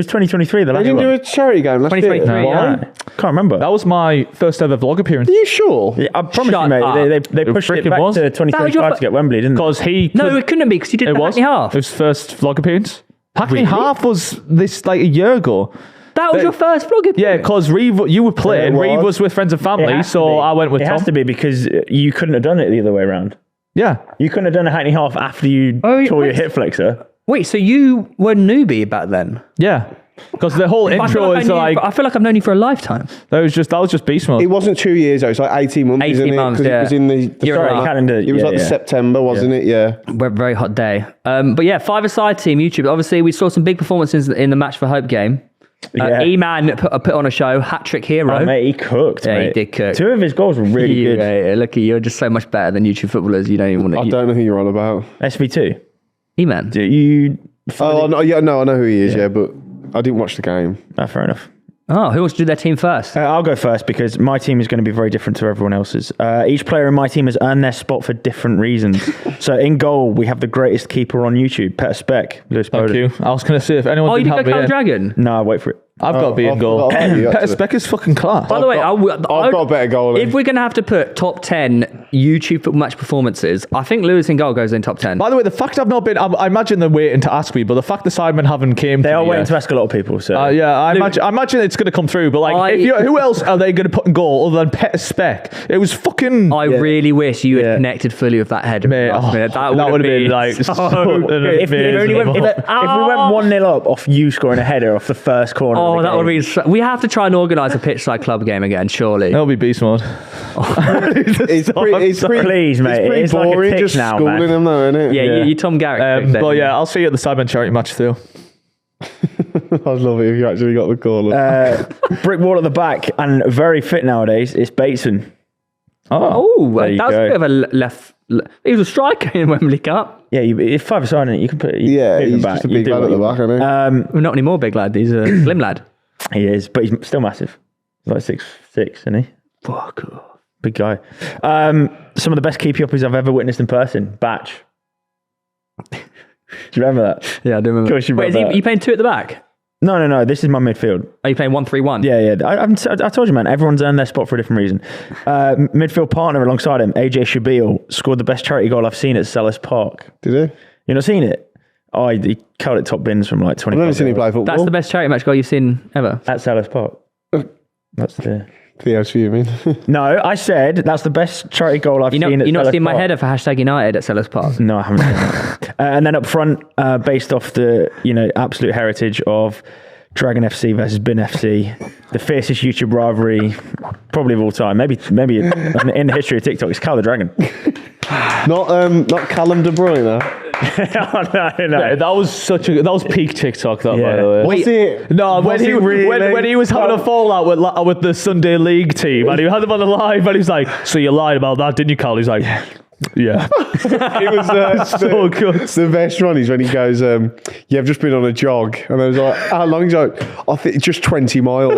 2023. The They last didn't one. do a charity game last year. 2023, Why? yeah. Can't remember. That was my first ever vlog appearance. Are you sure? Yeah, I promise Shut you, mate. up. They It pushed it freaking back was. to That was 2025 your to get Wembley, didn't Because he... No, it couldn't be because you did It the was. Hackney half. It was first vlog appearance. Hackney Really? half was this like a year ago. That was your first vlog appearance? Yeah, because you were playing. It was. Reeve was with friends and It family, has to so be. I went with It Tom. has to be because you couldn't have done it the other way around. Yeah. You couldn't have done a Hackney half after you Oh, tore your wait. hip flexor. Wait, so you were newbie back then? Yeah. Because the whole I feel intro like is like... I feel like I've known you for a lifetime. That was just beast mode. It wasn't 2 years though. It's like 18 months. 18 isn't it? months, 'Cause yeah. it was in the Year and a Sorry, half. calendar. It was like the September, wasn't it? Yeah. We're a very hot day. But yeah, 5-a-side team, YouTube. Obviously, we saw some big performances in the Match for Hope game. Yeah. E-Man put on a show, hat-trick hero. Oh, mate, he cooked. Yeah, he mate. did cook. 2 of his goals were really You, good. look, you're just so much better than YouTube footballers. You don't even want to... I don't know who you're on about. SV2. E-Man. Do you? Oh, no, yeah, no, I know who he is, yeah, but I didn't watch the game. Oh, fair enough. Oh, who wants to do their team first? I'll go first because my team is going to be very different to everyone else's. Each player in my team has earned their spot for different reasons. So in goal, we have the greatest keeper on YouTube, Peter Speck. Lewis Thank Bowden. you. I was going to see if anyone Oh, you didn't did go have me Cal in. Dragon? No, wait for it. I've got to be I in goal. forgot about you, Peter actually. Speck is fucking class. By the way, I've got a better goal than- If we're going to have to put top 10 YouTube football match performances, I think Lewis in goal goes in top 10. By the way, the fact I've not been... I imagine they're waiting to ask me, but the fact the Sidemen haven't came They to are me waiting yet. to ask a lot of people. So Yeah, I imagine it's going to come through, but like, who else are they going to put in goal other than Peter Speck? It was fucking... I really wish you had connected fully with that header. Mate, last minute. That would have been like so good. if we went 1-0 up off you scoring a header off the first corner. Oh, of the that would game. be. We have to try and organise a pitch side club game again, surely. That'll be beast mode. It's pretty, Please, mate, It's pretty it's like a boring tick just now, schooling man. them though, isn't it? Yeah, you Tom Garratt. But yeah, I'll see you at the Sidemen charity match too. I'd love it if you actually got the call. Brick wall at the back and very fit nowadays. It's Bateson. Oh, There you that was go. a bit of a left. He was a striker in Wembley Cup. Yeah, it's 5-a-side, isn't it? You can put. Yeah, move him he's back. just a You big do lad what at the you back, want. isn't he? Well, not anymore, big lad. He's a slim lad. He is, but he's still massive. He's like 6'6", isn't he? Fuck off. Big guy. Some of the best keepy uppies I've ever witnessed in person. Batch. Do you remember that? Yeah, I do remember. Of course you Wait, remember that. you playing 2 at the back? No. This is my midfield. Are you playing 1-3-1? Yeah. I told you, man. Everyone's earned their spot for a different reason. Midfield partner alongside him, AJ Shabil, scored the best charity goal I've seen at Selhurst Park. Did he? You not seen it? Oh, he cut it top bins from like 20. I've never seen him play football. That's the best charity match goal you've seen ever. At Selhurst Park. That's the. Theo's fuming. No, I said that's the best charity goal I've You're seen. not at seeing Selhurst my Park. header for hashtag United at Selhurst Park. No, I haven't. Seen that. And then up front, based off the absolute heritage of Dragon FC versus Bin FC, the fiercest YouTube rivalry probably of all time. Maybe in the history of TikTok, it's Cal the Dragon. not Callum De Bruyne. Oh, no. Yeah, that was peak TikTok. That Yeah. by the way. Was it? No, Was when it really? when he was having a fallout with the Sunday League team, and he had them on the live, and he's like, "So you lied about that, didn't you, Carl?" He's like, "Yeah." It was So good. The best one is when he goes, "Yeah, I've just been on a jog," and I was like, "How long?" He's like, "I think just 20 miles."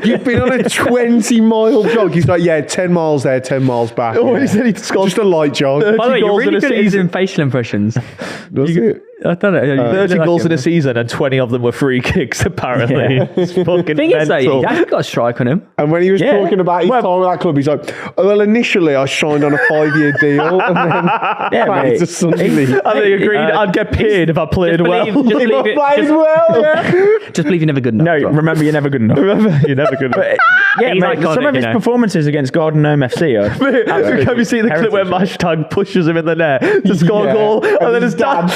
You've been on a 20-mile jog. He's like, "Yeah, 10 miles there, 10 miles back." Oh, he said he scored just a light jog. By the way, you're goals in really a good at season. using facial impressions. Was it? I don't know. 30 goals in a season and 20 of them were free kicks, apparently. It's fucking Thing is, though, mental. he's actually got a strike on him. And when he was talking about his time at that club, he's like, well, initially I signed on a 5-year deal, and then mate. to suddenly. And they agreed I'd get paid if I played well. If I played well, yeah. Just believe you're never good enough. No, remember, you're never good enough. You're never good enough. Yeah, He's mate, iconic, some of his you know. performances against Garden Gnome FC are Have you seen the clip where Mashtag pushes him in the net to score a goal, and then his dad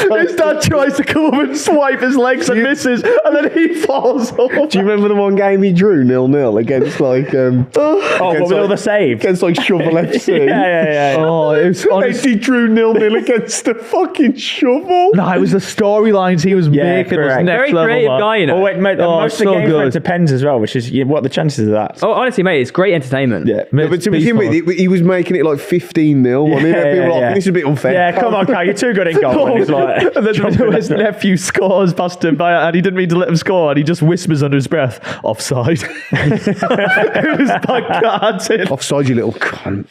tries to come up and swipe his legs and misses, and then he falls off. Do you remember the one game he drew 0-0 against like what with all the saves? against like Shovel FC? Yeah. Oh, it was honestly. He drew 0-0 against the fucking Shovel. No, it was the storylines he was making. Was correct. next Very level, creative man. guy, you know. Oh wait, mate, most of the so games went good. to pens as well, which is what are the chances of that? Oh, honestly, mate, it's great entertainment. Yeah. Yeah, but to begin with, he was making it like 15-0. Wasn't he? People were like, this is a bit unfair. Yeah, come on, Kyle, you're too good in goal. And he's like, And then his nephew scores past him, and he didn't mean to let him score, and he just whispers under his breath, offside. It was backhanded. Offside, you little cunt.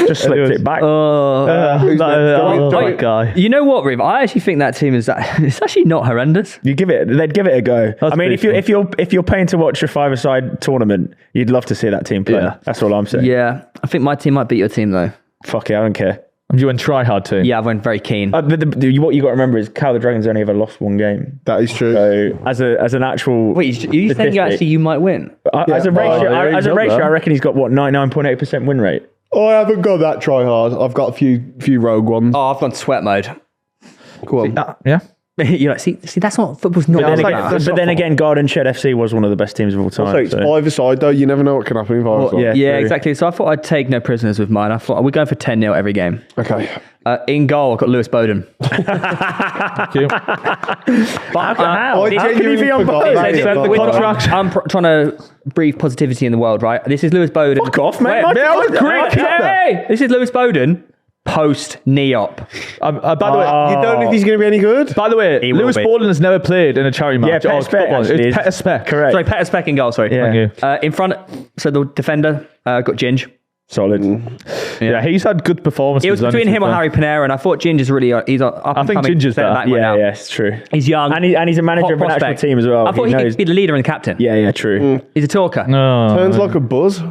just slipped it back. That guy. You know what, Riv? I actually think that team is it's actually not horrendous. They'd give it a go. That's I mean, pretty if you're paying to watch a 5-a-side tournament, you'd love to see that team play. Yeah. That's all I'm saying. Yeah, I think my team might beat your team though. Fuck it, I don't care. You went try hard too. Yeah, I went very keen. What you got to remember is Cal the Dragons only ever lost one game. That is true. So as an actual Wait, you saying you might win? as a yeah, ratio, I reckon he's got 99.8% win rate. I haven't got that try hard. I've got a few rogue ones. Oh, I've gone sweat mode. Go on. Yeah. You're like, see, that's what football's not But about. then again, Garden Shed FC was one of the best teams of all time. So it's so- 5-a-side though. You never know what can happen in 5-a-side. yeah. Yeah, true. exactly. So I thought I'd take no prisoners with mine. I thought we're going for 10-0 every game. Okay. In goal, I've got Lewis Bowden. Thank you. How I can he genuinely be on forgot both? about it. Send the contract. I'm trying to breathe positivity in the world, right? This is Lewis Bowden. Fuck off, mate. Wait, that was a great kick. hey, this is Lewis Bowden post knee op. By the way, You don't know if he's going to be any good. By the way, He will Lewis be. Borden has never played in a charity match. Petter Speck, football. actually, It's Petter Speck. Correct. Sorry, Petter Speck in goal. Sorry. Yeah. Thank you. In front, so the defender got Ginge. Solid. Yeah, he's had good performances. It was between him or Harry Panera, and I thought Ginge is really he's up I and think coming Ginger's centre better. back right Yeah, now. yeah, it's true. He's young. And he's a manager hot of an actual prospect. team as well. I thought he knows. could be the leader and captain. Yeah, true. He's a talker. No. Turns like a buzz.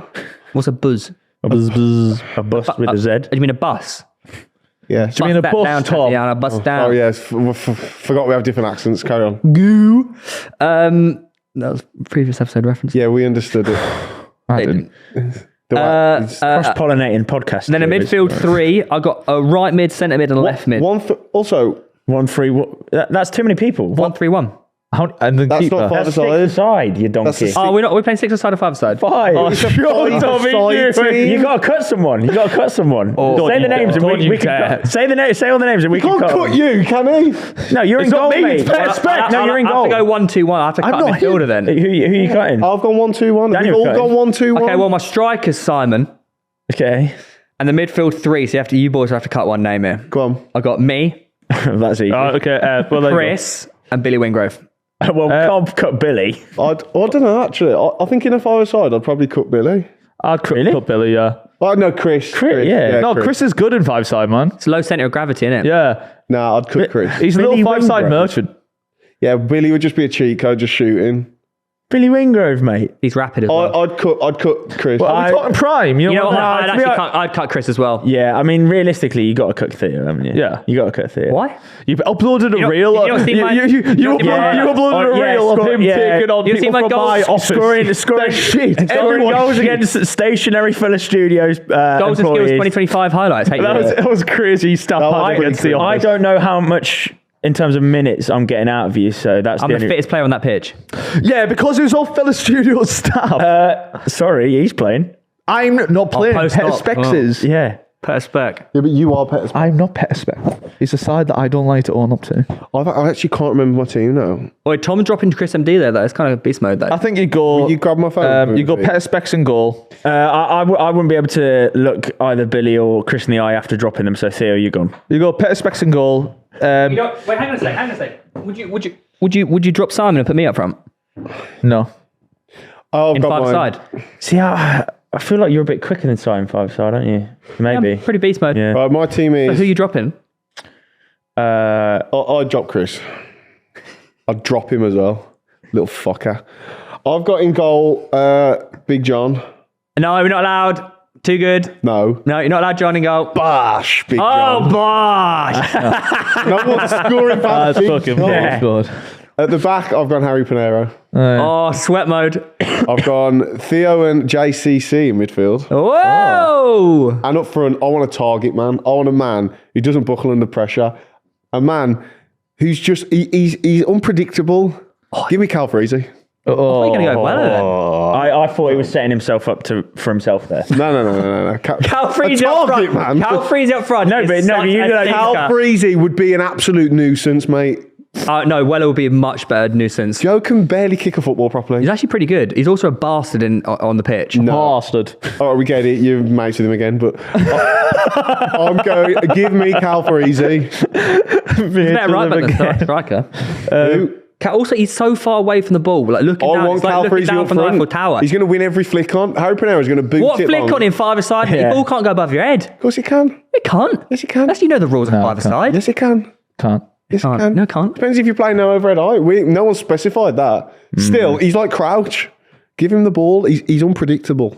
What's a buzz? A bust with a Z. You mean a bus? Yeah. Do you mean a Bust that bus, down, Tom? Yeah, a bus down. Oh yes. Forgot we have different accents. Carry on. Goo. That was previous episode reference. Yeah, we understood it. I didn't. Cross-pollinating podcast. And then a series. midfield three. I got a right mid, centre mid, and a left mid. Also, 1-3. That's too many people. 1-3-1. And the that's keeper. not That's 5-a-side. side, you donkey. That's a Oh, we're playing 6-a-side or 5-a-side. 5. Oh, shut up, You got to cut someone. You got to cut someone. Don't Say the you names and dare. we Don't you can dare. cut. Say all the names and we can Can't cut. cut them. you, can he? No, you're in It's not goal, me, mate. it's Petter Speck. No, you're in I goal. have to go 1-2-1. I have to cut not midfielder then. Who you cutting? I've gone 1-2-1. Daniel We've all cutting. gone 1-2-1. Okay, well, my striker's Simon. Okay. And the midfield three, so you boys have to cut one name here. Go on. I got me, That's easy. Okay, well, there you go. Chris, and Billy Wingrove. Well, can't cut Billy. I don't know, actually. I think in a 5-a-side, I'd probably cut Billy. I'd cut Really? Billy, yeah. Oh, no, Chris. yeah. No, Chris is good in 5-side, man. It's low centre of gravity, isn't it? Yeah. Nah, I'd cut Chris. He's a little Billy 5-side Wingrove. merchant. Yeah, Billy would just be a cheat code, just shooting. Billy Wingrove, mate. He's rapid as well. I'd cut Chris. Well, Are we talking prime? you know what? no, I'd to be actually hon- I'd cut Chris as well. Yeah, I mean, realistically, you got to cut Theo, haven't you? Yeah. You got to cut Theo. Why? You uploaded a You know- reel. you know, see my- you know, uploaded a Yeah, reel of score- him yeah. taking on You see people my from goals? my office. Scoring They're shit. scoring Everyone's goals shit. against stationary full of studios. Goals and skills employees. 2025 highlights. Hate you. That was crazy stat That was pad pretty against the cool. I office. don't know how much in terms of minutes I'm getting out of you, so that's I'm the the only... fittest player on that pitch. Yeah, because it was all fellow studio staff. Sorry, he's playing. I'm not playing. post Petter op. Specs Oh. is. Yeah. Per spec. Yeah, but you are Petter. I'm not Petter Spec. It's a side that I don't like to own up to. I actually can't remember my team now. Wait, Tom's dropping Chris MD there, though. It's kind of beast mode, though. I think you go. You grab my phone. You go Petter Specs in goal. I wouldn't be able to look either Billy or Chris in the eye after dropping them, so Theo, you're gone. You go Petter Specs in goal. wait, hang on a sec. Would you drop Simon and put me up front No. Oh, I've in got mine. 5-side? See, I feel like you're a bit quicker than Simon 5-side, aren't you? Maybe. Pretty beast mode. Yeah. Right, my team So is who you dropping? I I'd drop Chris. I'd drop him as well. Little fucker. I've got in goal Big John. No, we're not allowed. Too good. No. No, you're not allowed John in goal. Bosh, Big Oh, John. bosh. No one's scoring past That's Big fucking John. good. At the back, I've gone Harry Pinero. Oh, sweat mode. I've gone Theo and JCC in midfield. Whoa. And up front, I want a target man. I want a man who doesn't buckle under pressure. A man who's just, he's unpredictable. Give me Cal Freezy. You're going to go well then. I thought he was setting himself up for himself there. No. Cal Freezy a up target, front. man. Cal Freezy up front. No, but you like Cal Freezy would be an absolute nuisance, mate. No, Weller would be a much better nuisance. Joe can barely kick a football properly. He's actually pretty good. He's also a bastard on the pitch. Bastard. Oh, we get it. You're mates with him again, but I'm going. Give me Cal Freezy. He's better right back than striker. Also, he's so far away from the ball. Like looking I down, want it's like Cal looking Freezy down up from the Eiffel front. Tower. He's going to win every flick on. Harry Pinero is going to boot What it flick long. on in five-a-side? Yeah. Your ball can't go above your head. Of course he can. It can't. Yes, he can. That's you know the rules of five-a-side. Yes, he can. Can't. Yes, he Can't. can. No, can't. Depends if you play no overhead eye. No one specified that. Still, he's like Crouch. Give him the ball. He's unpredictable.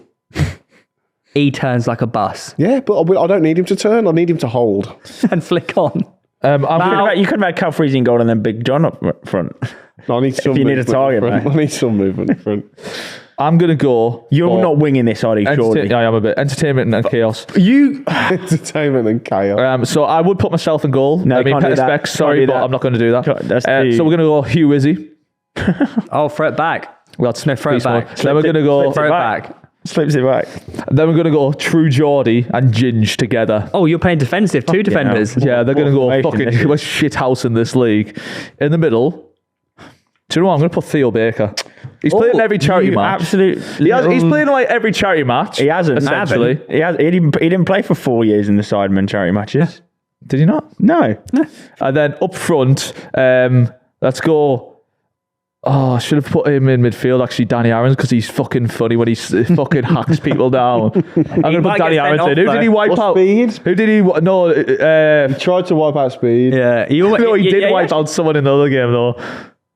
He turns like a bus Yeah, but I don't need him to turn. I need him to hold. and flick on. You could have had Cal Freezy in goal and then Big John up front. I need some you need a movement target, in front. mate. I need some movement in front. I'm going to go. You're for not winging this, Ollie, surely. I am a bit. Entertainment and chaos. Entertainment and chaos. So I would put myself in goal. No, I mean, can't do Pet that. specs, Can't sorry, do but that. I'm not going to do that. That's So we're going to go Hugh Izzy. Oh, throw it back. Well, it's No, throw it beast mode. back. Then we're going to go. Throw it back. Slips it back. Then we're going to go True Geordie and Ginge together. Oh, you're playing defensive. Two defenders. Yeah, they're going to go formation fucking this is. we're shit house in this league. In the middle, do you know what? I'm going to put Theo Baker. He's played in every charity match. Absolutely. He's played in like every charity match. He hasn't. Essentially. He didn't play for 4 years in the Sidemen charity matches. Did he not? No. And then up front, let's go. Oh, I should have put him in midfield, actually, Danny Aaron's, because he's fucking funny when he fucking hacks people down. I'm going to might put Danny get sent Aaron's in. off, Who did he though. wipe What's out? Speed? Who did he... No, Tried to wipe out Speed. Yeah. no, he did wipe out someone in the other game, though.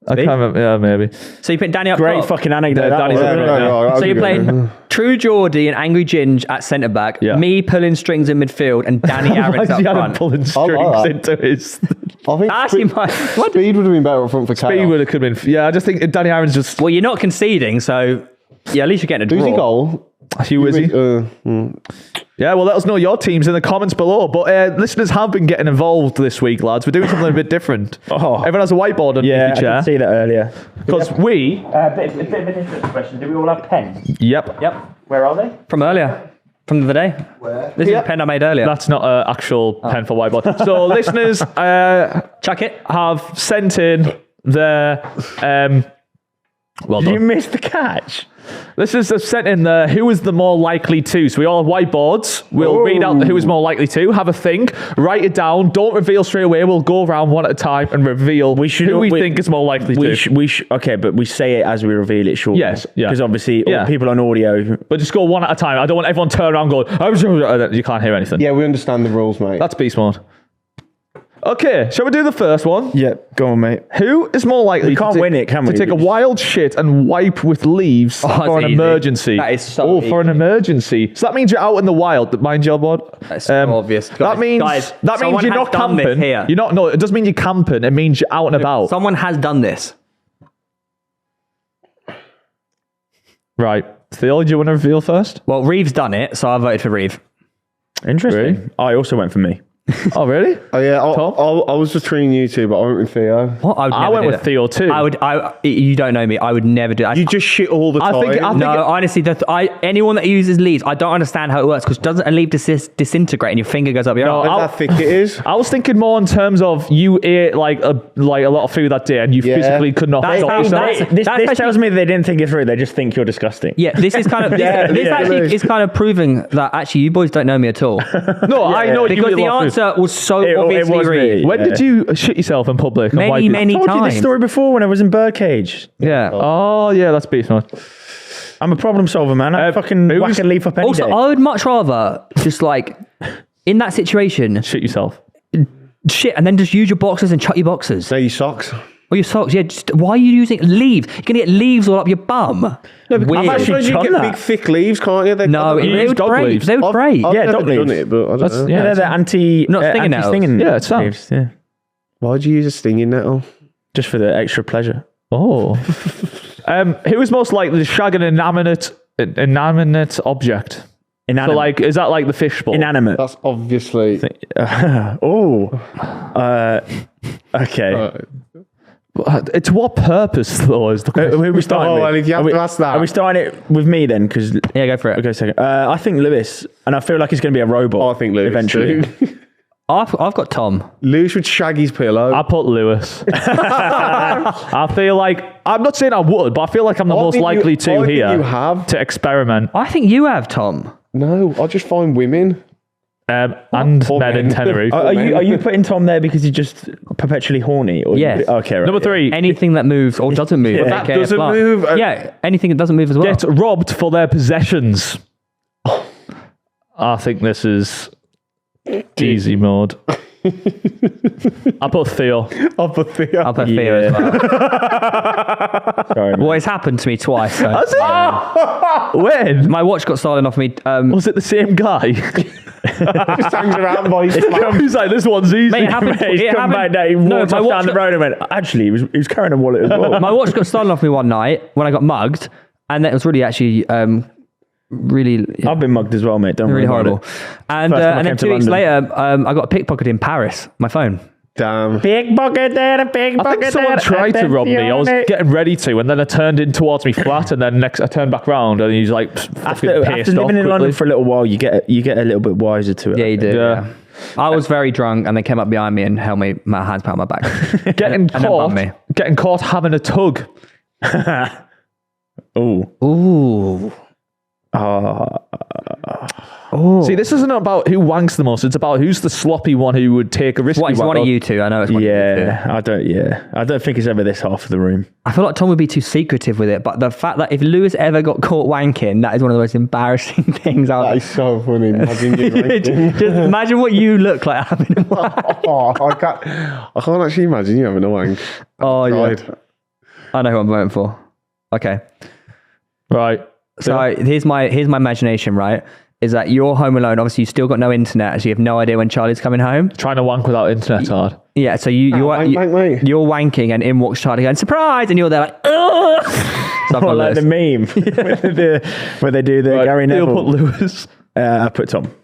I can't remember. Yeah, maybe. So you put Danny up Great top. fucking anecdote. that Danny's was. up front. So you're playing True Geordie and Angry Ginge at centre back. Yeah. Me pulling strings in midfield and Danny Aaron's Why up did he have him front. pulling like strings that. into his... I think Actually, Speed would have been better up front for chaos. He would have come in. Yeah, I just think Danny Aaron's just... well, you're not conceding, so yeah, at least you're getting a draw. Who's in goal? Hugh Izzy. Yeah, well, let us know your teams in the comments below. But listeners have been getting involved this week, lads. We're doing something a bit different. Everyone has a whiteboard underneath Yeah, the I chair. did see that earlier. Because we... A bit of an interesting question. Do we all have pens? Yep. Yep, Where are they? from earlier, from the other day. Where? This is a pen I made earlier. That's not an actual pen for whiteboard. So listeners Chuck it. have sent in their... well Did you done. miss the catch? Listeners have sent in the who is the more likely to. So we all have whiteboards. We'll read out who is more likely to. Have a think. Write it down. Don't reveal straight away. We'll go around one at a time and reveal who we think is more likely to. Okay, but we say it as we reveal it shortly. Yes, yeah. Because obviously, Yeah. all people on audio. But just go one at a time. I don't want everyone to turn around going, you can't hear anything. Yeah, we understand the rules, mate. That's beast mode. Okay, shall we do the first one? Yeah, go on, mate. Who is more likely We can't win it, can we? to take a wild shit and wipe with leaves for that's an easy. emergency? That is so for an emergency. So that means you're out in the wild. Mind your board. That's so obvious. That means Guys, that means someone you're has not done this camping. here. You're not. No, it doesn't mean you're camping. It means you're out and about. Someone has done this. Right. Theo, do you want to reveal first? Well, Reeve's done it, so I voted for Reeve. Interesting. Really? I also went for me. Oh, really? Oh yeah, Tom? I was between you two, but I went with Theo. What? I would I never went do with that. Theo too. You don't know me. I would never do that. You just shit all the I time. think- No, honestly, anyone that uses leaves, I don't understand how it works because doesn't a leaf disintegrate and your finger goes up your arm? Look how thick it is. I was thinking more in terms of you ate like a lot of food that day and you Yeah. physically could not That's stop how- yourself. This actually- tells me they didn't think it through. They just think you're disgusting. Yeah, this is kind of this actually is kind of proving that actually you boys don't know me at all No, I know you because eat a the lot of food. answer was so It obviously was me. Reeve. When did you shit yourself in public? and wipe Many, it? many I told you times. this story before when I was in Birdcage. Yeah. Oh, yeah, that's beast mode. I'm a problem solver, man. I fucking who whack was- a leaf up any Also, day. I would much rather just like in that situation, Shit yourself. Shit, and then just use your boxers and chuck your boxers. No, your socks. Or your socks. Yeah, just, why are you using leaves? You're going to get leaves all up your bum. No, because Weird. I'm actually you done get that. big thick leaves, can't you? No, You they use would dog break. leaves. They would break. I've Yeah, never dog done leaves. it, but I don't That's- know. yeah. Yeah, they're Not stinging netts. anti-stinging. Yeah, it's not. leaves, yeah. Why'd you use a stinging nettle? Just for the extra pleasure. Oh. Who is most likely to shag an inanimate object? So Inanimate. like, is that like the fishbowl? Inanimate. That's obviously. Okay. To what purpose though? Is the question. Who are we starting Oh, with? well, if you have to ask that. Are we starting it with me then? Because Yeah, go for it. okay, a second. I think Lewis, and I feel like he's going to be a robot. Oh, I think Lewis eventually. too. I've got Tom. Lewis would shag his pillow. I put Lewis. I feel like I'm not saying I would, but I feel like I'm the I most think likely I to think here you have. to experiment. I think you have, Tom. No, I'll just find women. And Or men in men. Tenerife. Are you putting Tom there because he's just perpetually horny? Or Yeah. Okay. Right, Number yeah. 3. Anything that moves or doesn't move. Yeah. That aka doesn't fly. move. Yeah, anything that doesn't move as well. Get robbed for their possessions. I think this is easy mode. I put Theo. I'll put Theo. I'll put Theo as well. Sorry. Well, it's happened to me twice. So. When? My watch got stolen off me. Was it the same guy? Just hangs around by his flat. He's like, this one's easy. Mate, it happened. He's it come back happened. down. He No, walked my off watch down the got- road and went, actually, he was carrying a wallet as well. My watch got stolen off me one night when I got mugged, and that was really actually really I've been mugged as well, mate. Don't really worry about horrible. And First time I and then came to 2 weeks London. later, I got pickpocketed in Paris. My phone. Damn. Big bucket there, a big I bucket think someone tried to rob me. I was getting ready to, and then I turned in towards me flat, and then next I turned back round, and he's like, After living in London for a little while, you get a little bit wiser to it. Yeah, you do. Yeah. Yeah. I was very drunk, and they came up behind me and held me, my hands behind my back. getting then bumped me. caught having a tug. Oh. Ooh. See, this isn't about who wanks the most. It's about who's the sloppy one who would take a risk. It's one of you two. I know it's one of you two. I don't think it's ever this half of the room. I feel like Tom would be too secretive with it, but the fact that if Lewis ever got caught wanking, that is one of the most embarrassing things That I've is so funny. Imagine you ranking. Just imagine what you look like having a wank. Oh, I can't actually imagine you having a wank. Oh, yeah. God. I know who I'm voting for. Okay. Right. So here's my imagination, right? Is that you're home alone. Obviously, you still got no internet, so you have no idea when Charlie's coming home. Trying to wank without internet's hard. Yeah, so you're wank. you're wanking, and in walks Charlie going, surprise! And you're there like, ugh! So I've Or got like Lewis. the meme where they do the Right, Gary Theo Neville. put Lewis. I put Tom.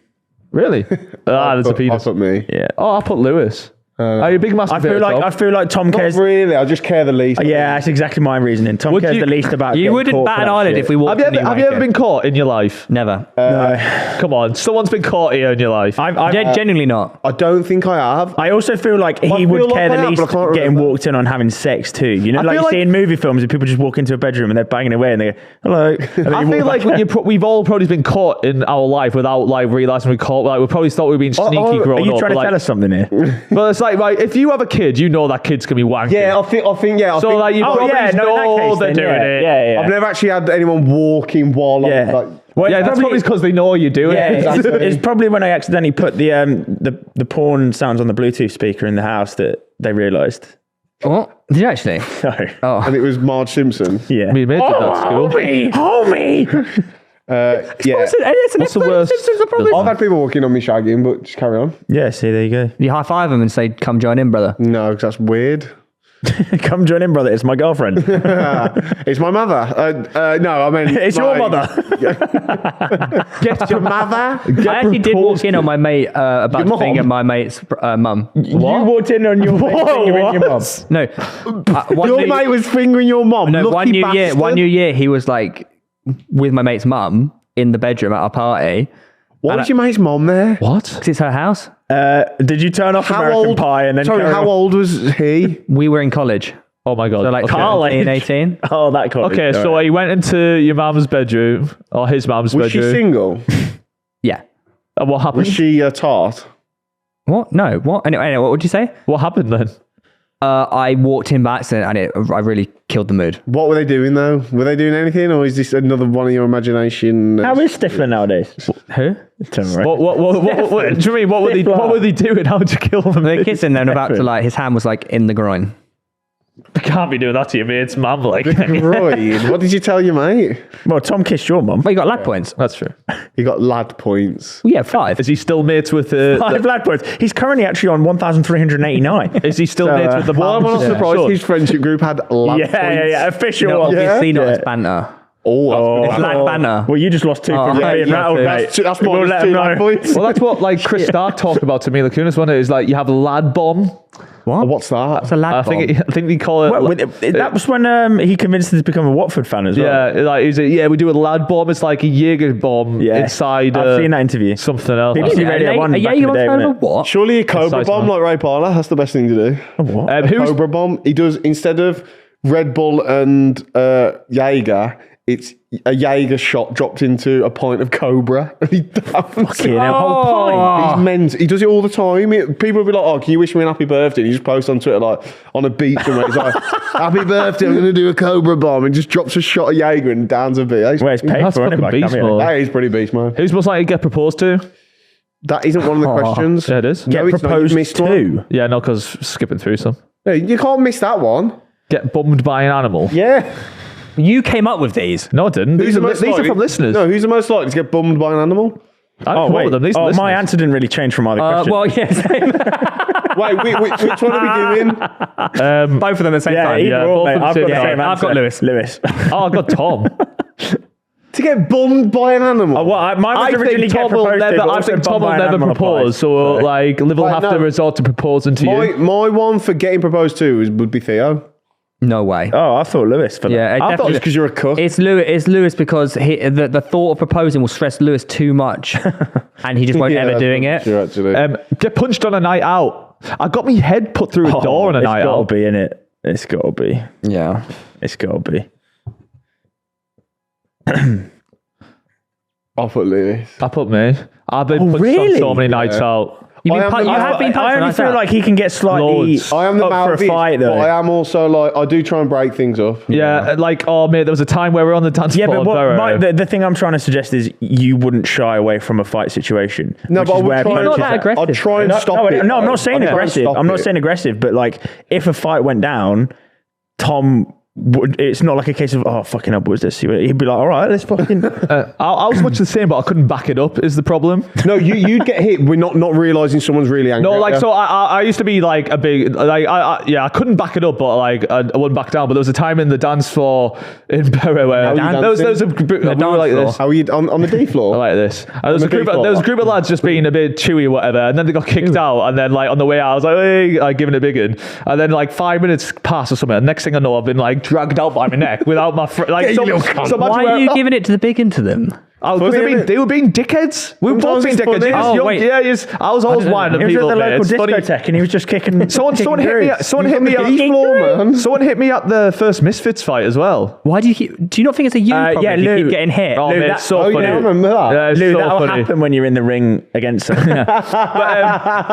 Really? There's a I'll penis. put me. Yeah. Oh, I put Lewis. Are you a big massive I feel like Tom Not cares. really. I just care the least. Yeah, that's exactly my reasoning. Tom Would cares you- the least about. You getting wouldn't caught bat for an that eyelid shit. if we walked Have you in ever, and have you ever been caught in your life? Never. No. Come on, someone's been caught here in your life. Genuinely not. I don't think I have. I also feel like he feel would like care I the have, least but I can't getting remember. walked in on having sex too. You know, I like feel you like- see in movie films and people just walk into a bedroom and they're banging away and they go, hello. And then I you walk feel like back when out. we've all probably been caught in our life without like realizing we caught. Like we probably thought we were being sneaky are growing Are you up. trying to but, tell like, us something here? But it's like, right, if you have a kid, you know that kid's gonna be wanking. Yeah, I think. Yeah. I So think, like you Oh, probably yeah, no, in that know case they're then, doing yeah, it. yeah. I've never actually had anyone walking while I'm Yeah. like. Well, Yeah, it's that's probably because they know you do yeah, it. it's probably when I accidentally put the porn sounds on the Bluetooth speaker in the house that they realised. What? Did you actually? So, Oh. And it was Marge Simpson. yeah. Me and mate did that at school. Homie! Yeah. What's the worst? I've had people walking on me shagging, but just carry on. Yeah, see, there you go. You high five them and say, come join in, brother. No, because that's weird. Come join in, brother. It's my girlfriend. It's my mother. No, I mean. It's your mother. Get your mother. I actually did walk in on my mate about Your to finger mum? my mate's mum. You walked in on your finger in your mum. No. Your mate was fingering your mom. No, Lucky one new bastard. year, he was like with my mate's mum in the bedroom at our party. Why was your mate's mom there? What? Because it's her house. Did you turn off How American old? Pie and then Sorry, carry how on? old was he? We were in college. Oh my god. So like Okay. 17, 18. Oh, that college. Okay, so Alright. he went into your mum's bedroom or his mum's Was she bedroom. single? Yeah. And what happened? Was she a tart? What? No. What? Anyway, what would you say? What happened then? I walked in by accident and I really killed the mood. What were they doing though? Were they doing anything, or is this another one of your imagination? How is Stifler nowadays? Who? Don't worry. What do you mean? What were they doing? How would you kill them? They're kissing and about to like, his hand was like in the groin. I can't be doing that to your mates, man. Like, Right. What did you tell your mate? Well, Tom kissed your mum. Well, you got lad points. that's true. He got lad points. Well, yeah, 5. Is he still mates with 5 lad points. He's currently actually on 1,389. Is he still mates with the Well, I'm not man? surprised his friendship group had lad points. Official. No, one. obviously not Yeah. as banter. Oh, It's lad banter. Well, you just lost 2 from yeah, being you rattled, have mate. that's We'll what let him know. points. Well, that's what like Chris Stark talked about to Mila Kunis, wasn't it? Is like you have a lad bomb. What's that? It's a lad I bomb. think they call it. Well, that was when he convinced him to become a Watford fan as well. yeah, like we do a lad bomb. It's like a Jaeger bomb inside. I've seen that interview. Something else. BBC Radio 1 back in the day, wasn't it? what? Surely a Cobra Concise, bomb man. like Ray Parler. That's the best thing to do. What? Who's Cobra bomb. He does, instead of Red Bull and Jaeger, it's a Jaeger shot dropped into a pint of Cobra. And he downs it. whole pint. He's men's. He does it all the time. People will be like, "Oh, can you wish me an happy birthday?" And he just posts on Twitter like on a beach and he's like, "Happy birthday! I'm going to do a Cobra bomb," and just drops a shot of Jaeger and downs a beer. Well, it's paid That's for, isn't it? fucking by beast Cameo? mode. That is pretty beast, man. Who's most likely to get proposed to? That isn't one of the questions. Yeah, it is. No, Get it's not. You've proposed missed one. to. Yeah, no, because skipping through some. No, you can't miss that one. Get bummed by an animal. Yeah. You came up with these. No, I didn't. These are from listeners. No, who's the most likely to get bummed by an animal? I didn't come up with them. These are my listeners. answer didn't really change from either question. Well, yes. Wait, which one are we doing? Both of them at the same yeah, time. either yeah, or, both mate. of them I've got same the time. same I've answer. got Lewis. Lewis. Oh, I got Tom. To get bummed by an animal? Mine was I originally think get Tom will proposed to, never. but I also think Tom bummed by will an never animal propose. applies. So like, Liv will Right, have no. to resort to proposing to you. My one for getting proposed to would be Theo. No way. Oh, I thought Lewis for that. Yeah, it I thought definitely. Just because you're a cook. It's Lewis because the thought of proposing will stress Lewis too much, and he just won't Yeah, ever that's doing not it. true, actually. Get punched on a night out. I got my head put through a door on a night It's got to out. be in it. It's got to be. Yeah. It's got to be. I'll put Lewis. I put me. I've been punched really? on so many nights out. You I have been punched I on only nights feel out. like he can get slightly Loads. I am the up for a Maldives, fight, but though. I am also like, I do try and break things up. Yeah, like, oh, mate, there was a time where we were on the dance Yeah, floor. but in Borough. the thing I'm trying to suggest is you wouldn't shy away from a fight situation. No, which but I is would where try You're not that aggressive. I'd try and stop it. No, I'm not saying I'd try and aggressive. stop I'm not it. saying aggressive, but like if a fight went down, Tom would. It's not like a case of fucking up. What was this? He'd be like, all right, let's fucking. I was much the same, but I couldn't back it up. Is the problem? No, you'd get hit with not realising someone's really angry. No, at like you. so. I used to be like a big like I couldn't back it up, but like I wouldn't back down. But there was a time in the dance floor in Borough where How there you was a group we were like this. How are you on the D floor? Like this. And there was the a group. default There was a one. group of lads just being a bit chewy or whatever, and then they got kicked out. And then like on the way out, I was like, hey, like giving a big one. And then like 5 minutes passed or something. And next thing I know, I've been like dragged out by my neck without my like. you little cunt. Why are you giving it to the big one to them? Because they were being dickheads. We were both being Sometimes dickheads. it's funny. He was Oh, young. wait. Yeah, I was always winding He was people at the up, mate. local It's funny. discotheque and he was just kicking. Someone hit me. Someone hit me. D floor, man. Someone hit me at the first Misfits fight as well. Why do you not think it's a you problem yeah, if you Lou. keep getting hit? Oh, Lou, mate, that- it's so Oh, funny. yeah, I remember that. Yeah, it's Lou, so that'll funny. happen when you're in the ring against them.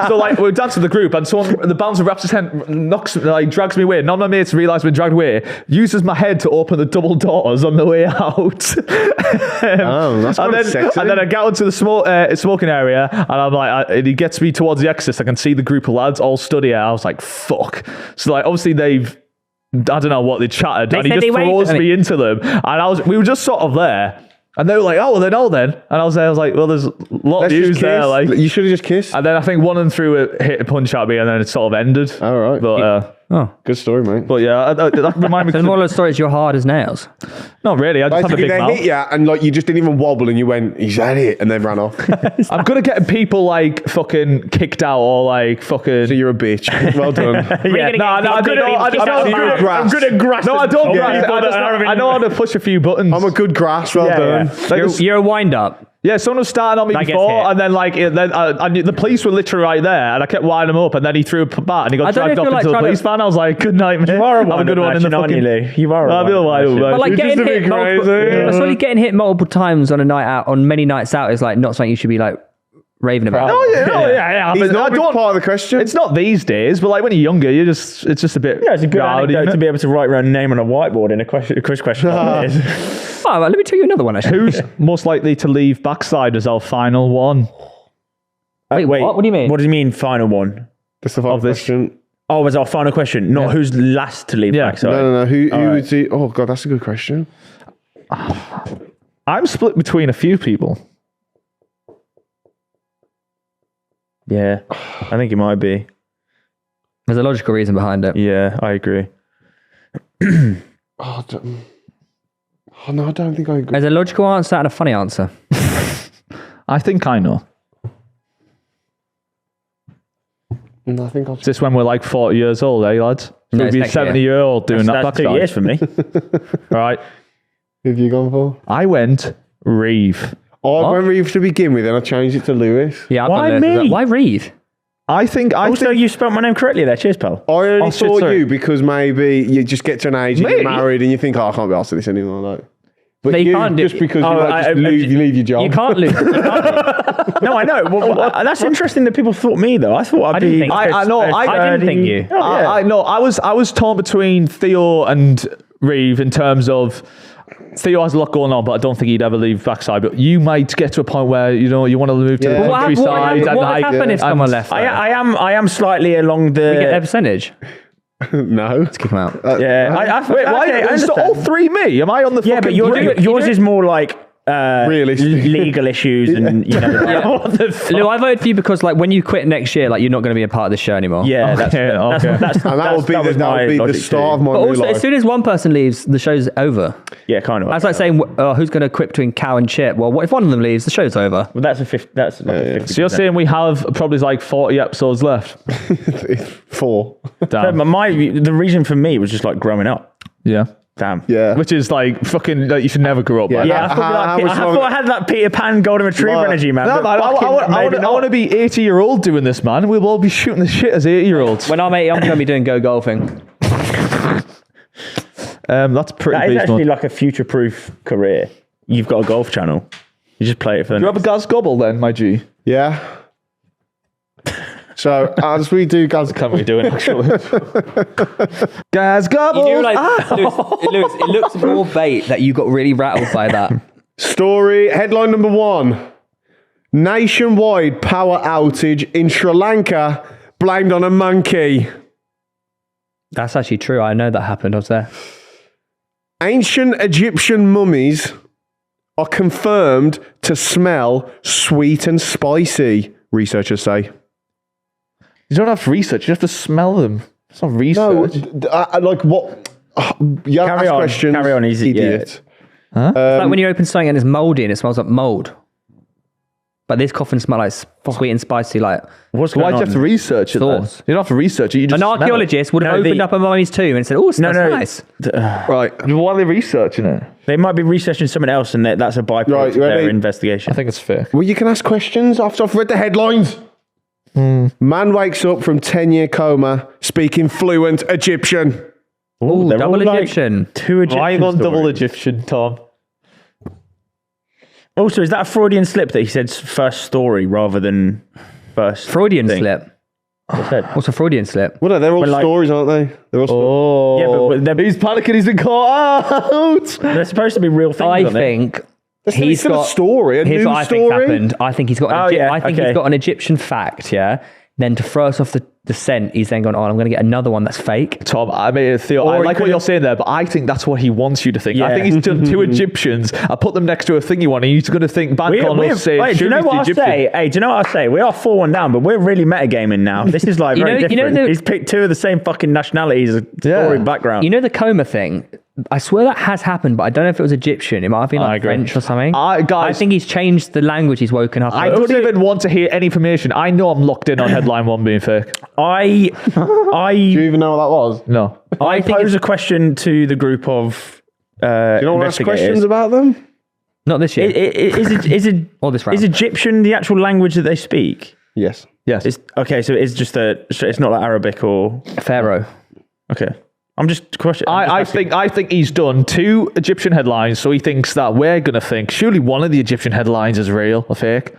So like we danced with the group, and someone the bouncer wraps his hand, drags me away. None of my mates realise we're dragged away. Uses my head to open the double doors on the way out. Oh, that's and quite then sexy. and then I get onto the smoking area, and I'm like, and he gets me towards the exit. I can see the group of lads all stood here. I was like, fuck. So like obviously they've. I don't know what they chatted, They and he said just they throws waited. me into them, and we were just sort of there, and they were like, "Oh, well, then," and I was there. I was like, "Well, there's a lot Let's of just views there." kiss. Like, You should have just kissed. and then I think one of them hit a punch at me, and then it sort of ended. All right. But Good story, mate. yeah, that reminded So me. the moral of the story is you're hard as nails. Not really. I just have a Basically, big they mouth. hit you and like you just didn't even wobble and you went, he's at it, and then ran off. I'm good at getting people like fucking kicked out or like fucking. So you're a bitch. Well done. Yeah, gonna no, get I'm good people at kicked out? I'm good at grass. No, I don't. Yeah. Grass. I know how to push a few buttons. I'm a good grass. Well Yeah, done. yeah. Like, You're a wind up. yeah, someone was starting on me That gets before, hit. and then like I knew the police were literally right there, and I kept winding him up, and then he threw a bat, and he I got don't know dragged if off you're, like, into the trying police to- van. I was like, "Good night, mate." You are a Have a good one in the aren't you, fucking. Lou? You are I'll be a wild one. But like You're getting just a hit bit multiple, crazy. that's only getting hit multiple times on a night out, on many nights out, is like not something you should be like raving about. Yeah. He's but not I don't- part of the question. It's not these days, but like when you're younger, it's just a bit. Yeah, it's a good rowdy, anecdote isn't to it? be able to write your own name on a whiteboard in a quiz question. Like this. Oh, well, let me tell you another one. Actually. Who's most likely to leave backside as our final one? Wait, what? What do you mean? What do you mean, final one? That's the final this. question. Oh, was our final question? Not who's last to leave Yeah. backside. No. Who All right. would see? Oh God, that's a good question. I'm split between a few people. Yeah, I think it might be. There's a logical reason behind it. Yeah, I agree. Oh no, I don't think I agree. There's a logical answer and a funny answer. I think I know. No, I think I'll. Is this when we're like 40 years old, eh, lads? No, We'll it's be next 70-year-old doing that That's 2 backside. years for me. All right. Who have you gone for? I went Reeve. I went Reeve to begin with, and I changed it to Lewis. Yeah, I've Why got Lewis as well. me? Why Reeve? I think Also, you spelled my name correctly there. Cheers, pal. I only shit, thought sorry. you because maybe you just get to an age and Me? you're married and you think, oh, I can't be asked this anymore. Like, but No, you can't do- just because Oh, you, like, just you leave your job. You can't lose. You can't. No, I know. Well, that's interesting that people thought me though. I thought I'd didn't be. think- I know, I didn't think you. Oh, yeah. I know. I was torn between Theo and Reeve in terms of Theo has a lot going on, but I don't think he'd ever leave backside. But you might get to a point where you want to move to Yeah. the What countryside. What would like, happen if someone left? I am slightly along the. We get their percentage. No. Kick them out. Yeah. Wait, why? Okay, I Is understand. all three me? Am I on the Yeah, fucking but yours grid? is more like Realistic. legal issues and What the fuck? Lou, I voted for you because like when you quit next year, like you're not going to be a part of the show anymore. yeah. Okay, okay. That's And that would be, was that my would be the logic start too. of my But new also, life. as soon as one person leaves, the show's over. Yeah, kind of. That's like saying, who's going to quit between Cow and Chip? Well, what if one of them leaves? The show's over. Well, that's a 50. That's like a 50%. So you're saying we have probably like 40 episodes left? 4. Damn. The reason for me was just like growing up. Yeah. Damn. Yeah. Which is like fucking. Like, you should never grow up. Yeah. Like Yeah, that. I thought I had that Peter Pan golden retriever Like- energy, man. No, but man, I fucking want to maybe be 80-year-old doing this, man. We'll all be shooting the shit as 80-year-olds. When I'm 80, I'm going to be doing go golfing. That's pretty That is beast, actually man. like a future-proof career. You've got a golf channel. You just play it for the Do you have a Gaz Gobble then, my G? Yeah. So as we do, guys, Can we do it actually? Gaz Gobbles! You do like, Lewis, it looks more bait that you got really rattled by that. story headline number 1: nationwide power outage in Sri Lanka blamed on a monkey. That's actually true. I know that happened. I was there. Ancient Egyptian mummies are confirmed to smell sweet and spicy, researchers say. You don't have to research, you have to smell them. It's not No, research. like what? You have to Carry ask on, questions. carry on, easy, yeah. idiot. It's like when you open something and it's moldy and it smells like mold. But this coffin smells like sweet and spicy. Like What's Why'd going you on? have to research it then? Thoughts. You don't have to research it, you just an smell it. archaeologist would have No, opened up a mummy's tomb and said, "Oh, it No, smells no. nice." Right. Why are they researching it? They might be researching someone else, and that's a byproduct Right, of you their ready? investigation. I think it's fake. Well, you can ask questions after I've read the headlines. Man wakes up from 10-year coma speaking fluent Egyptian. Ooh, they're double all like Egyptian. two Egyptian. Why are you on double stories. Egyptian, Tom? Also, is that a Freudian slip that he said first story rather than first Freudian thing? slip. What's that? What's a Freudian slip? Well, no, they're all Well, like- stories, aren't they? They're all Oh, Yeah, but they're- he's panicking, he's been caught out! They're supposed to be real things. I aren't they? think It's he's still got a story, a Here's news what I think story. happened. I think he's got. Oh, yeah, I think okay. he's got an Egyptian fact. Yeah. Then to throw us off the scent, he's then gone. Oh, I'm going to get another one that's fake. Tom, I mean, Theo, I Or he like what could've- you're saying there, but I think that's what he wants you to think. I Yeah. think he's done two Egyptians. I put them next to a thingy one, and he's going to think back on us saying, wait, do you know what I say? Hey, do you know what I say? We are 4-1 down, but we're really metagaming now. This is like You very know- you know different. the- He's picked two of the same fucking nationalities, a Yeah. story background. You know the coma thing. I swear that has happened, but I don't know if it was Egyptian. It might have been I like agree. French or something. Guys, I think he's changed the language he's woken up. I with. don't even want to hear any information. I know I'm locked in on headline one being fake. I Do you even know what that was? No. I think pose a question to the group of Do you not want to ask investigators. questions about them? Not this year. Or this round. Is Egyptian the actual language that they speak? Yes. Yes. It's, okay, so it's just it's not like Arabic or Pharaoh. okay. I'm just questioning. I think he's done two Egyptian headlines, so he thinks that we're going to think surely one of the Egyptian headlines is real or fake.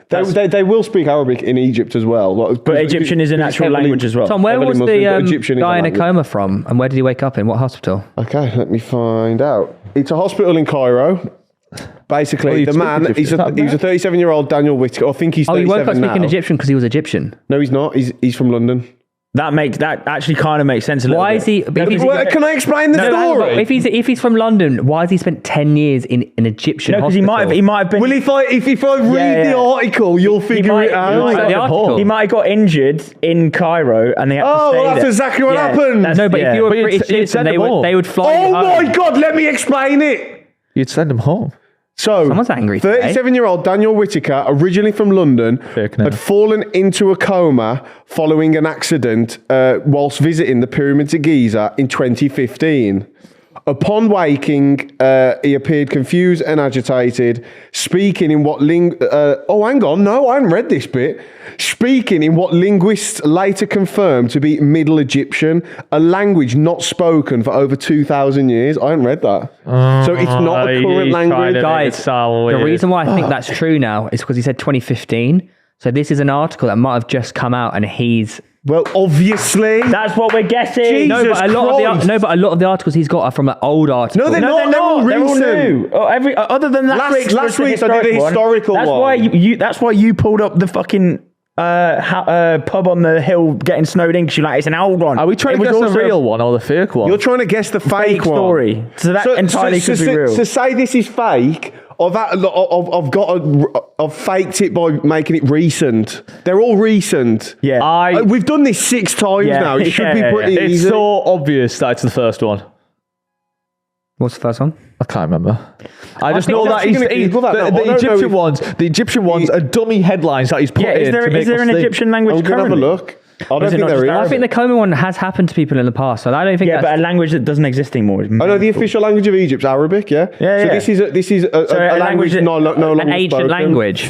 They will speak Arabic in Egypt as well. But Egyptian is an actual language as well. Tom, where Heavily was Muslim, but the Egyptian is a guy in a language. coma from, and where did he wake up in? What hospital? Okay, let me find out. It's a hospital in Cairo. Basically, you the speak man, Egyptian? he's Is that a 37-year-old Daniel Whittaker. I think he's Oh, he 37 woke up speaking now. Egyptian because he was Egyptian. No, he's not. He's from London. That actually kind of makes sense a little Why bit. is he? But Can I explain the story? if he's from London, why has he spent 10 years in an Egyptian No, because hospital? he might have been. Well, if I read the article, you'll figure it out. He might have got injured in Cairo and they had to stay that's there. exactly what happened. No, but if you were But you'd British send citizen, them home. they would fly Oh you home. my God, let me explain it. You'd send him home. So, Someone's angry today. 37-year-old Daniel Whittaker, originally from London, Fake name. had fallen into a coma following an accident whilst visiting the pyramids of Giza in 2015. Upon waking, he appeared confused and agitated, speaking in what hang on, no, I haven't read this bit. Speaking in what linguists later confirmed to be Middle Egyptian, a language not spoken for over 2,000 years. I haven't read that. So it's not a current language. Guys, the reason why I think that's true now is because he said 2015. So this is an article that might have just come out, and he's Well, obviously. That's what we're guessing. Jesus but a lot of the articles he's got are from old articles. No, they're not. They're all They're all recent. new. Other than last week's I did a historical that's one. Why that's why you pulled up the fucking pub on the hill getting snowed in because you're like, it's an old one. Are we trying It to was guess the also real one or the fake one? You're trying to guess the fake one. story. So that entirely could be real. To say this is fake, I've faked it by making it recent. They're all recent. Yeah. We've done this 6 times now. It should be pretty It's easy. so obvious that it's the first one. What's the first one? I can't remember. I just think know I'm that actually he's, gonna Google that now. I the don't know Egyptian if- ones. The Egyptian ones are dummy headlines that he's put in. Is there to make us an think. Egyptian language I'm going to have a currently? look. I don't is it think not there just is. Arabic? I think the coma one has happened to people in the past, so I don't think Yeah, that's... but a language that doesn't exist anymore. Is Oh no, the official language of Egypt is Arabic. Yeah. Yeah, So yeah. this is a a language language that- no longer an ancient spoken. language.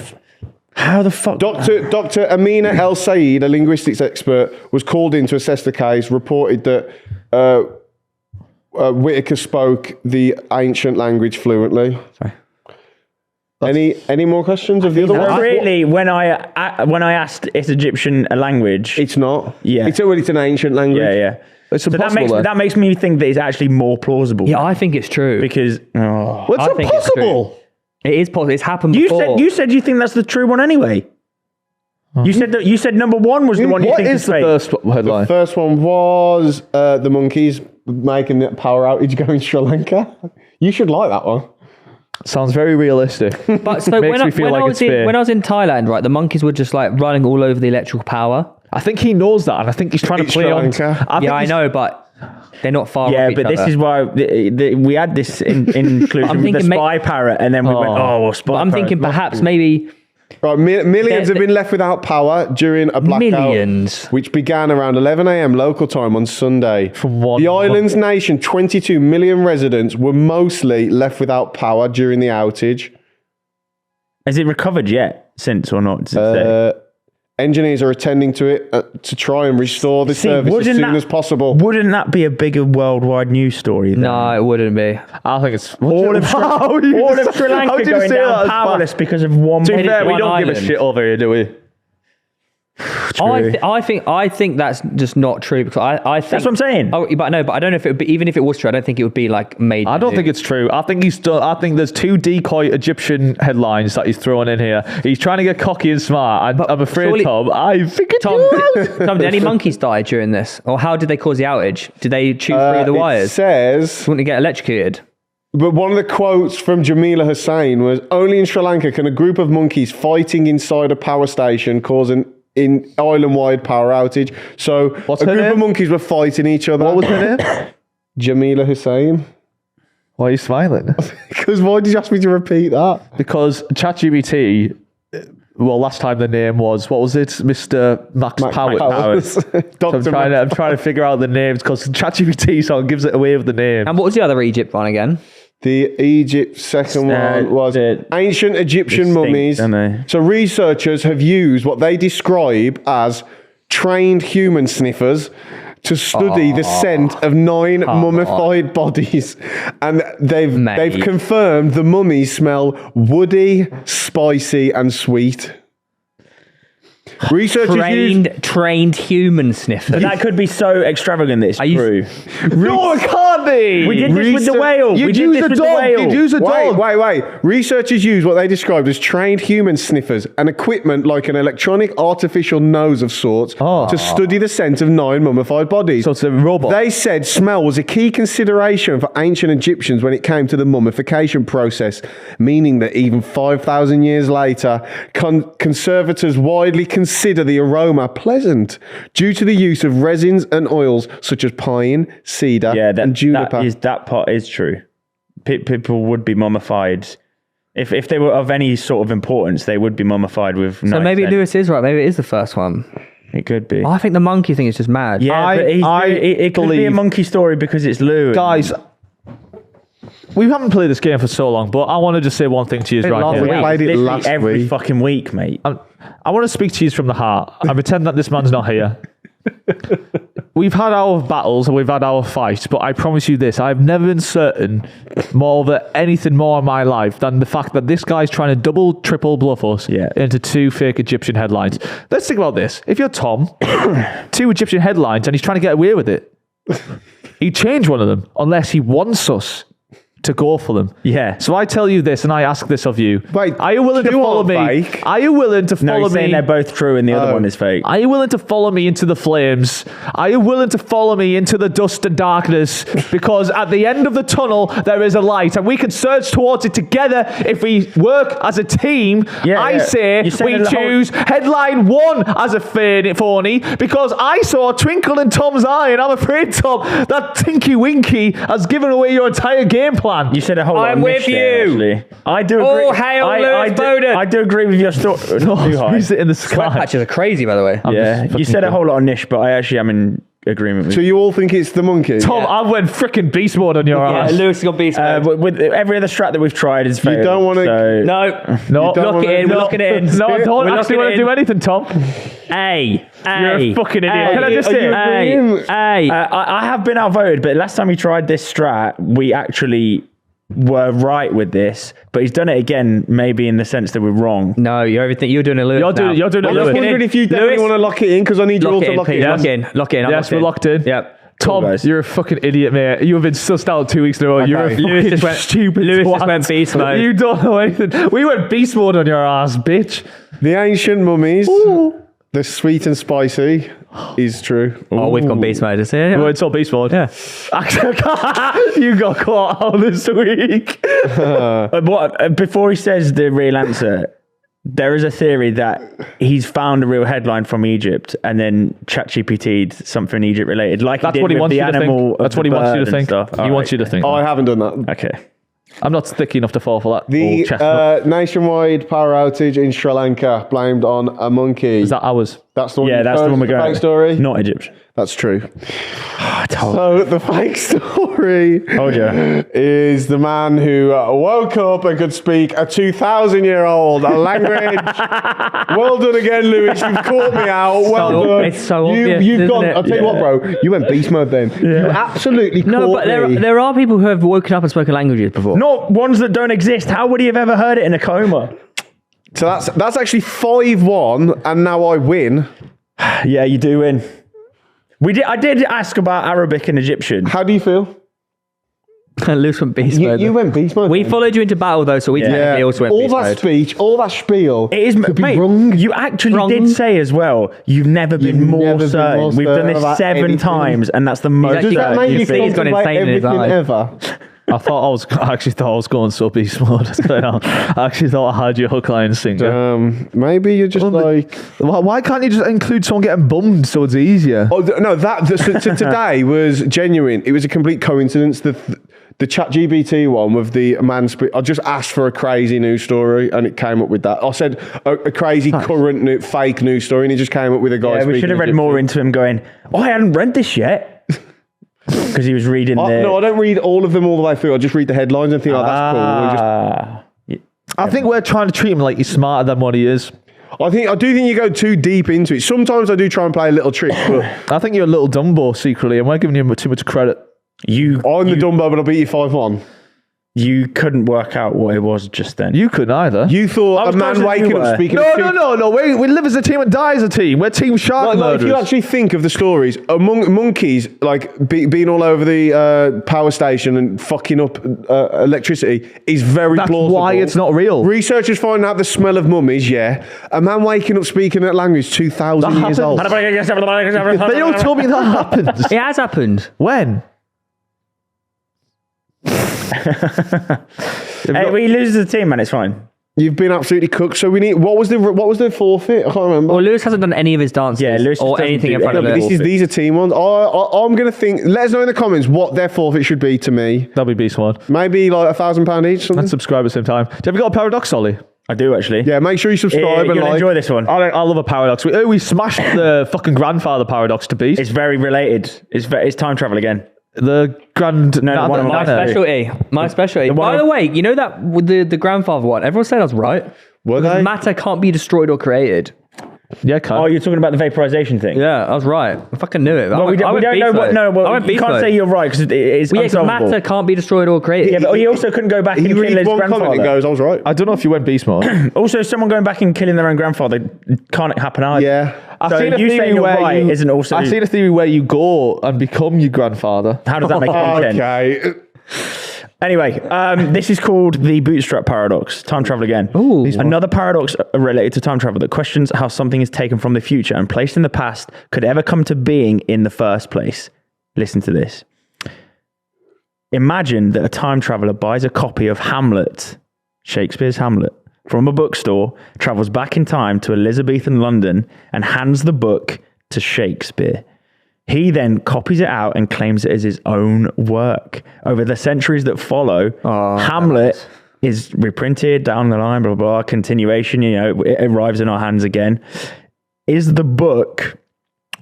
How the fuck? Dr. Amina El Said, a linguistics expert, was called in to assess the case. Reported that Whittaker spoke the ancient language fluently. Sorry. Any more questions of the other one? Really, when I asked is Egyptian a language, It's not. Yeah. It's an ancient language. yeah. It's So that impossible. that makes me think that it's actually more plausible. Yeah, I think it's true. Because What's I think it's impossible? It is possible. It's happened you before. said you think that's the true one anyway. You said number one was the one you What think is is the fake. first headline? First one was the monkeys making the power outage go in Sri Lanka. You should like that one. Sounds very realistic. But so Makes me feel like it's fair. when I was in Thailand, right, the monkeys were just like running all over the electrical power. I think he knows that, and I think he's trying It's to play Sri on. Lanka. I think I he's- know, but they're not far Yeah, off each but this other. is why we had this inclusion with the thinking spy parrot, and then we went, well, spy But I'm parrot. thinking perhaps maybe... Right, millions have been left without power during a blackout, Millions. which began around 11 a.m. local time on Sunday. From one The island's nation, 22 million residents, were mostly left without power during the outage. Has it recovered yet since or not? Does it say? Engineers are attending to it to try and restore the service as wouldn't soon that- as possible. Wouldn't that be a bigger worldwide news story? Then? No, it wouldn't be. I think it's All of Sri Lanka going down powerless because of one. To be It is fair, we one don't give a island. shit over here, do we? I think that's just not true because I think That's what I'm saying. Oh, but no, but I don't know if it would be, even if it was true, I don't think it would be like made. I don't think it's true. I think he's done. I think there's 2 decoy Egyptian headlines that he's throwing in here. He's trying to get cocky and smart. I'm afraid, surely- Tom. I think it's Tom, did any monkeys die during this, or how did they cause the outage? Did they chew through the It wires? says, Wouldn't they get electrocuted? but one of the quotes from Jamila Hussain was, only in Sri Lanka can a group of monkeys fighting inside a power station cause an island-wide power outage. So What's a her group name? of monkeys were fighting each other. What was her name? Jamila Hussain. Why are you smiling? Because why did you ask me to repeat that? Because ChatGPT. Well, last time the name was, what was it? Mr. Max Powers. So I'm trying to figure out the names because ChatGPT sort of gives it away with the name. And what was the other Egypt one again? The Egypt second one was the- ancient Egyptian Distinct, mummies. don't they? So researchers have used what they describe as trained human sniffers to study the scent of 9 mummified bodies, and they've Mate. confirmed the mummies smell woody, spicy, and sweet. Trained human sniffer. But that could be so extravagant that it's you- true. No, it can't be. We did this with the whale. You'd use a dog. You'd use a dog. Wait. Researchers use what they described as trained human sniffers, an equipment like an electronic artificial nose of sorts, to study the scent of 9 mummified bodies. So it's a robot. They said smell was a key consideration for ancient Egyptians when it came to the mummification process, meaning that even 5,000 years later, conservators widely consider the aroma pleasant due to the use of resins and oils such as pine, cedar, and juniper. That part is true. People would be mummified. If they were of any sort of importance, they would be mummified with. So maybe Lewis is right. Maybe it is the first one. It could be. I think the monkey thing is just mad. Yeah, but it could be a monkey story because it's Lou. Guys, we haven't played this game for so long, but I want to just say one thing to you right last here. week. We played it Literally last every week. fucking week, mate. I want to speak to you from the heart. I pretend that this man's not here. We've had our battles and we've had our fights, but I promise you this, I've never been certain anything more in my life than the fact that this guy's trying to double, triple bluff us into 2 fake Egyptian headlines. Let's think about this. If you're Tom, 2 Egyptian headlines and he's trying to get away with it, he'd change one of them unless he wants us to go for them. Yeah. So I tell you this and I ask this of you. Wait, are you willing to two follow aren't me? fake. Are you willing to No, follow he's saying me? they're both true and the other one is fake. Are you willing to follow me into the flames? Are you willing to follow me into the dust and darkness? Because at the end of the tunnel, there is a light, and we can search towards it together if we work as a team. I say You said we the whole- choose headline 1 as a phony, because I saw a twinkle in Tom's eye, and I'm afraid, Tom, that Tinky Winky has given away your entire game plan. You said a whole lot I'm of with niche there, you. actually. I do agree. Oh, hail Lewis Bowden. I do agree with your story. Not too high. Is it in the Sweat sky? patches are crazy, by the way. Yeah, just you said a whole lot of niche, but I actually am in agreement with So you all think it's the monkey? Tom, I went freaking beast mode on your ass. Lewis has got beast mode. with every other strat that we've tried is failed. don't wanna- So. No, No, don't lock wanna- it in. We're no. locking it in. No, I don't We're actually locking want it to do in. anything, Tom. Hey, You're a fucking idiot. Can I just Are say you agreeing? Hey. I have been outvoted, but last time we tried this strat, we actually were right with this, but he's done it again, maybe in the sense that we're wrong. No, you're doing a Lewis. You're doing I'm it, just Lewis. wondering if you definitely Lewis? want to lock it in, because I need you all to lock it in. Lock it in. I'm Yes, we're locked in. Yep. Tom, Cool, guys. you're a fucking idiot, mate. You have been sussed out 2 weeks in a row. You're a Okay. fucking Lewis just went- stupid Lewis just twat. went beast mode. You don't know anything. We went beast mode on your ass, bitch. The ancient mummies, the sweet and spicy, is true. Oh, we've gone beast mode. Is it? We went all beast mode. Yeah. You got caught out this week. Before he says the real answer, there is a theory that he's found a real headline from Egypt and then ChatGPT'd something Egypt related, like That's he did what he with wants the you to animal. think. That's what he wants you to think. He wants you to think. Oh, I haven't done that. Okay. I'm not thick enough to fall for that. The old chestnut. nationwide power outage in Sri Lanka blamed on a monkey. Is that ours? That's the one. Yeah, that's the one we're going Fake with. story. Not Egyptian. That's true. I told So the fake story you. is the man who woke up and could speak a 2,000-year-old language. Well done again, Lewis. You've caught me out. Well So- done. it's so obvious, You've isn't gone. it? I'll tell you what, bro. You went beast mode then. You absolutely No, caught but me. there are people who have woken up and spoken languages before. Not ones that don't exist. How would he have ever heard it in a coma? So that's actually 5-1, and now I win. Yeah, you do win. I did ask about Arabic and Egyptian. How do you feel? Lewis went beast mode. You went beast mode. We then. followed you into battle though, so we technically also went all beast that mode. speech, all that spiel. It is, could be mate, wrong. You actually Wrong. did say as well, you've never been You've more never been certain. more We've done certain this about 7 anything. times, and that's the most actually- Does that certain make you you've been. He's gone contemplate insane in his everything eye. ever? I actually thought I was going so beast mode. I actually thought I had your hook, line, and sinker. Maybe you're just like. Why can't you just include someone getting bummed so it's easier? Oh no! So today was genuine. It was a complete coincidence. The ChatGPT one with the man. I just asked for a crazy news story, and it came up with that. I said a crazy current fake news story, and it just came up with a guy. Yeah, we speaking should have read Egyptian. more into him going, oh, I hadn't read this yet. Because he was reading the... No, I don't read all of them all the way through. I just read the headlines and think, oh, that's cool. I think we're trying to treat him like he's smarter than what he is. I do think you go too deep into it. Sometimes I do try and play a little trick, but I think you're a little Dumbo secretly, and we're giving you too much credit. I'm the Dumbo, but I'll beat you 5-1. You couldn't work out what it was just then. You couldn't either. You thought a man waking up speaking of No. We live as a team and die as a team. We're team shark Like, if murderers. you actually think of the stories, monkeys being all over the power station and fucking up electricity is very That's plausible. why it's not real. Researchers finding out the smell of mummies. Yeah, a man waking up speaking that language 2,000 years old. They don't tell me that happens. It has happened. When? Hey, we lose the team, man. It's fine. You've been absolutely cooked. So we need. What was the forfeit? I can't remember. Well, Lewis hasn't done any of his dances Yeah, Lewis or doesn't anything do in front of any it. of These are team ones. I'm going to think. Let us know in the comments what their forfeit should be to me. That'll be beast one. Maybe like £1,000 each. Something. And subscribe at the same time. Have you got a ParadoxOllie? I do actually. Yeah, make sure you subscribe You're and gonna like. enjoy this one. I love a paradox. We smashed the fucking grandfather paradox to beast. It's very related. It's time travel again. The grand... No, one of My mine. specialty. My specialty. one By of- the way, you know that with the grandfather one? Everyone said I was right. Were they? Matter can't be destroyed or created. Yeah, cut. Oh, you're talking about the vaporization thing. Yeah, I was right. I fucking knew it. Well, we don't know what. No, well, you can't say you're right because it is Well, yeah, 'cause unsolvable. matter can't be destroyed or created. Yeah, but he also couldn't go back and He kill reads his one comment and grandfather. goes, "I was right." I don't know if you went beast mode. Also, someone going back and killing their own grandfather can't happen either. Yeah. I've So seen a you theory saying you're where right you, isn't also. I've seen a theory where you go and become your grandfather. How does that make any sense? Okay. Anyway, this is called the bootstrap paradox. Time travel again. Ooh. Another paradox related to time travel that questions how something is taken from the future and placed in the past could ever come to being in the first place. Listen to this. Imagine that a time traveler buys a copy of Hamlet, Shakespeare's Hamlet, from a bookstore, travels back in time to Elizabethan London and hands the book to Shakespeare. He then copies it out and claims it as his own work. Over the centuries that follow, Hamlet is reprinted down the line, blah, blah, blah, continuation, it arrives in our hands again. Is the book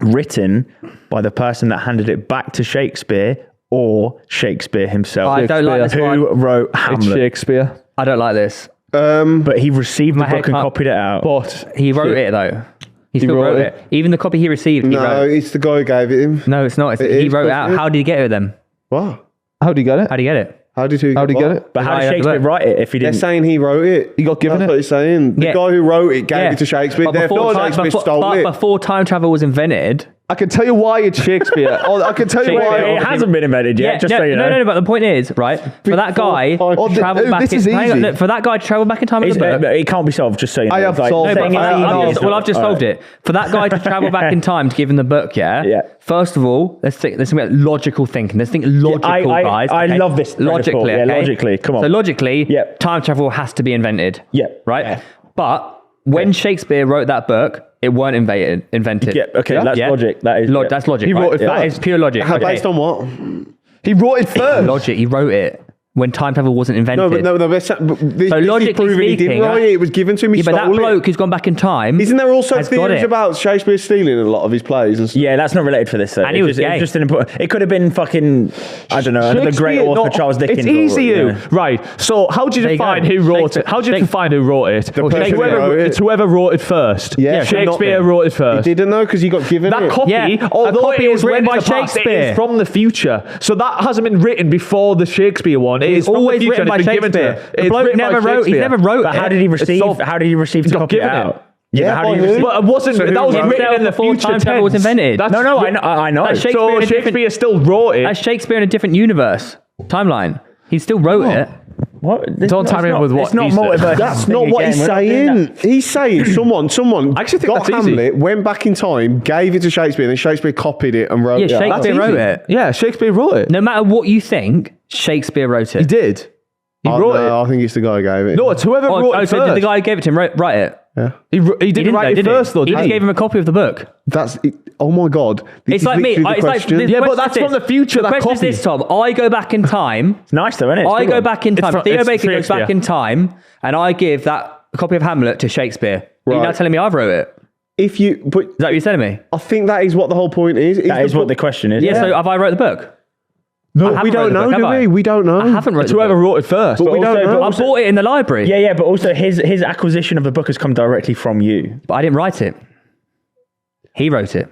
written by the person that handed it back to Shakespeare or Shakespeare himself? I don't like this Who one. wrote It's Hamlet? Shakespeare. I don't like this. But he received the My head book and can't- copied it out. But He wrote it though. He still wrote it. Even the copy he received, he No, wrote. it's the guy who gave it him. No, it's not. It He is, wrote it but out. it- How did he get it then? What? how did he get it? How did he get it? How did he How did he get it? But how Right, did I have to Shakespeare look. write it if he They're didn't? saying he wrote it. He got given That's it? what he's saying. The Yeah. guy who wrote it gave Yeah. it to Shakespeare. But Therefore, Shakespeare stole it. before time travel was invented. I can tell you why it's Shakespeare. I can tell you why. It hasn't been invented yet, just no, so you know. no, but the point is, right, for that guy Oh, to travel back this is in, hang on, easy. look, for that guy to travel back in time with It's, the book. it can't be solved, just so you know. I have It's solved it. saying No, but it's easy, I've it's Well, not. I've just All solved right. it. For that guy to travel back in time to give him the book, Yeah. First of all, let's think about logical thinking. Let's think logical, guys. I okay? love this. Logically, Yeah, okay? logically. Come on. So logically, Yep. time travel has to be invented. Yeah. Right? Yeah. But when Shakespeare wrote that book, it weren't invented. Yeah, okay, that's logic. That is- yeah. That's logic. He right? wrote it That first. is pure logic. How, Okay. based on what? He wrote it first. Logic. He wrote it when time travel wasn't invented. No, but this So is logically proving he speaking, didn't write it. It was given to him. He Yeah, but that stole bloke it. who's gone back in time. Isn't there also has got theories it. about Shakespeare stealing a lot of his plays and stuff? Yeah, that's not related for this, though. And he was gay. It's just an important. It could have been fucking, I don't know, the great Shakespeare, author no, Charles Dickens. It's easy, or, you. Right. So, how do you There you define go. who wrote Shakespeare- it? How do you Shakespeare- define who wrote it? The person who wrote it. It's whoever wrote it first. Yeah, Shakespeare not- wrote it He first. didn't know because he got given That it. copy, Yeah, although a copy it was written in by the past, it Shakespeare. is from the future. So that hasn't been written before the Shakespeare one. It is from the always future written and by it's been given to Shakespeare. him. The It's bloke written by never wrote. He Shakespeare. never wrote But it. how did he receive? so- How did he receive to got copy it given it. out? Yeah, but how by did he who? receive? But it wasn't. So who that was wrote written it? in the Before future time travel was tense. invented. That's, No, I know. That's Shakespeare So in a Shakespeare different- still wrote it. That's Shakespeare in a different universe timeline. He still wrote it. What? Don't time in with what It's not he said. multiverse. That's thing not what again. he's We're not doing saying. that. He's saying someone I actually think got that's easy. Hamlet, went back in time, gave it to Shakespeare, and then Shakespeare copied it and wrote Yeah, it. Shakespeare That's wrote easy. it. Yeah, Shakespeare wrote it. No matter what you think, Shakespeare wrote it. He did. He wrote it. I think it's the guy who gave it. No, it's whoever wrote it so first. did the guy who gave it to him write it? He didn't write it first, though, He did just he? gave him a copy of the book. That's it. Oh my god! This It's is like me. literally the It's like question. this Yeah, but question that's is from this. the future, The that question copy. is this, Tom. I go back in time. It's nice though, isn't it? I go back in time. Theo it's Baker goes back Shakespeare. in time, and I give that copy of Hamlet to Shakespeare. You're Right. now telling me I've wrote it. If you, but Is that what you're telling me? I think that is what the whole point is. That is what the question is. Yeah. So have I wrote the book? No, I we haven't don't wrote the know, book, do have I? we? We don't know. I haven't wrote It's the whoever book. wrote it first. But we also- don't know. I bought it in the library. Yeah, but also his acquisition of the book has come directly from you. But I didn't write it. He wrote it.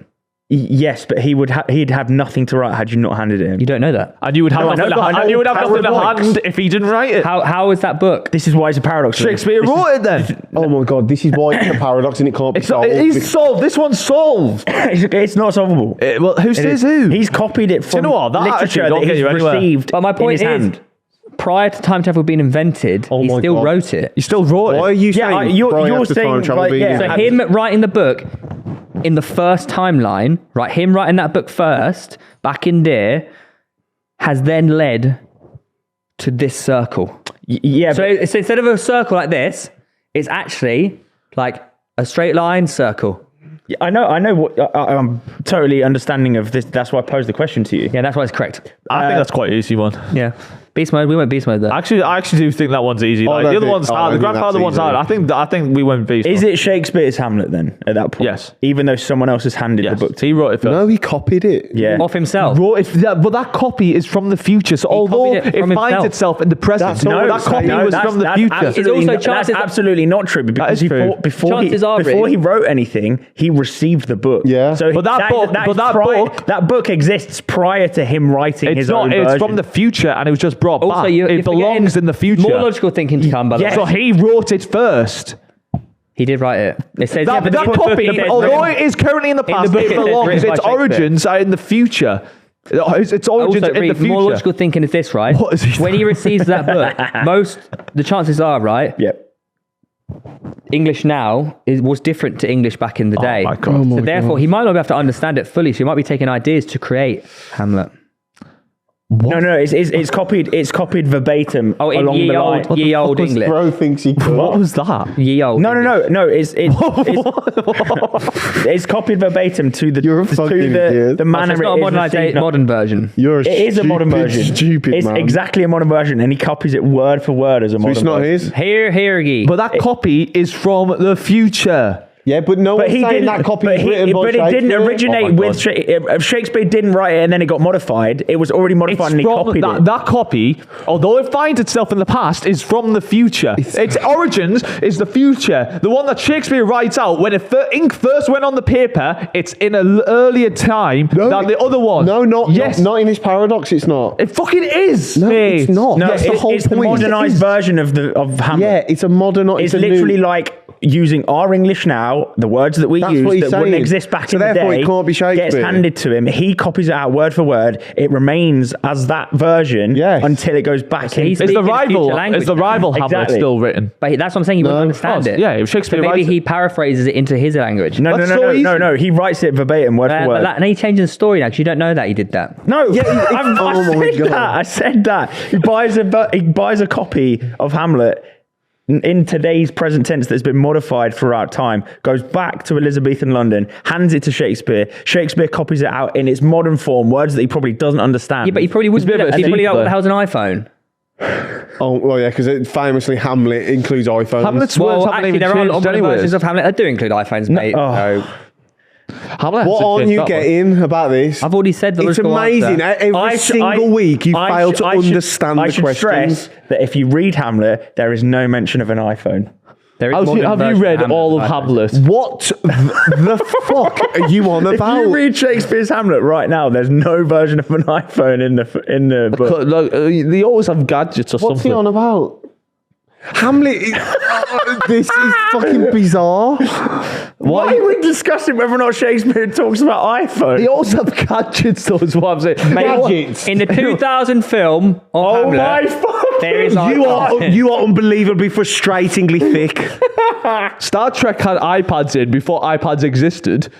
Yes, but he'd have nothing to write had you not handed it him. You don't know that. And you would have nothing to hand. And you would have nothing to hand if he didn't write it. How is that book? This is why it's a paradox. Shakespeare wrote it then. Oh my God, this is why it's a paradox and it can't be solved. It is solved. This one's solved. It's not solvable. Well, who says who? He's copied it from you know what? That literature attitude don't that get he's you anywhere. received. But my point in his is, hand. prior to time travel being invented, he my still God. wrote it. He still wrote it. Why are you Yeah, saying you're prior to saying, time travel like, being yeah. So invented? him writing the book in the first timeline, right? Him writing that book first, back in there, has then led to this circle. Yeah, So it's instead of a circle like this, it's actually like a straight line circle. I know what I'm totally understanding of this. That's why I posed the question to you. Yeah, that's why it's correct. I think that's quite an easy one. Yeah. Beast mode, we went beast mode there. I actually do think that one's easy. Like, I the other think- one's I hard. The think grandfather that's one's easy. hard. I think we went beast. Is it Shakespeare's Hamlet then at that point? Yes. Even though someone else has handed Yes. the book to He wrote it first. No, he copied it. Yeah. Off himself. Wrote it, but that copy is from the future. So although copied it it from finds himself. itself in the present, That's all that I'm copy saying. was from the future. It's also That's chances- absolutely not true because is true. before Chances are he really- wrote anything, he received the book. Yeah. So But that book- is but that prior- book- that book exists prior to him writing It's his not. own It's version. from the future, and it was just brought Also, back. you're It belongs forgetting in the future. More logical thinking to come, by the Yes. way. So he wrote it first. He did write it. It says That, but that the book copy, says although written- it is currently in the the past, book it it says belongs. written by Its Shakespeare. origins are in the future. Its origins Also, are in the Reed, more future. logical thinking is this, right? What is he when he receives that book, the chances are, right, Yep. English now was different to English back in the day. my God. So therefore, he might not be able to understand it fully. So he might be taking ideas to create Hamlet. No, it's copied. It's copied verbatim Oh, in along ye the line. old English. Bro thinks he could. What was that? Ye old. No. It's copied verbatim to the You're a fucking idiot. the So manner it's not a it is received. modern version. You're a It is a modern stupid, version. Stupid It's man. exactly a modern version, and he copies it word for word as a So modern it's not version. his. Here, ye. But that copy is from the future. Yeah, but no But one's he saying didn't. that copy But, is written by it didn't Shakespeare. originate Oh my with Shakespeare. Didn't write it, and then it got modified. It was already modified, and he copied it. That copy, although it finds itself in the past, is from the future. Its origins is the future. The one that Shakespeare writes out when ink first went on the paper. It's in an earlier time than the other one. No, Yes, not in his paradox. It's not. it fucking is. No, mate. it's not. No, That's the whole it's the point. modernized version of Hamlet. Yeah, it's a modern. It's a new- literally like using our English now, the words that we That's use what he's that wouldn't saying. exist back So in the therefore day, it can't be Shakespeare. gets handed to him. He copies it out word for word. It remains as that version Yes. until it goes back in. he's Is the speaking rival? future language Is the now. rival Hamlet Exactly. still written? But that's what I'm saying. He wouldn't understand it. Yeah, if Shakespeare So maybe writes he it- paraphrases it into his language. No, That's so easy. no. He writes it verbatim, word for But word. and he's changing the story now because you don't know that he did that. No, Yeah, I my said God. that. I said that. He buys a copy of Hamlet in today's present tense that's been modified throughout time, goes back to Elizabethan London, hands it to Shakespeare. Shakespeare copies it out in its modern form, words that he probably doesn't understand. Yeah, but he probably wouldn't do bit of that. a He's probably like, cheaper. what the hell's an iPhone? Oh, well, yeah, because famously Hamlet includes iPhones. Hamlet's words Well, haven't actually, even there are changed other anyways. versions of Hamlet that do include iPhones, mate. oh. So Hamlet What hasn't aren't changed you that much. getting about this? I've already said the It's logical amazing. answer. Every single week you fail to understand I the should questions. stress that if you read Hamlet, there is no mention of an iPhone. There is Have you modern version read all of iPhones. Hamlet? What the fuck are you on If about? you read Shakespeare's Hamlet right now, there's no version of an iPhone in the book. Look, they always have gadgets or What's he something. on about? Hamlet. This is fucking bizarre. Why are we discussing whether or not Shakespeare talks about iPhone? They also have gadgets, though, is what I'm saying. Gadgets. In the 2000 film of Oh Hamlet, my fuck! there is You are unbelievably frustratingly thick. Star Trek had iPads in before iPads existed.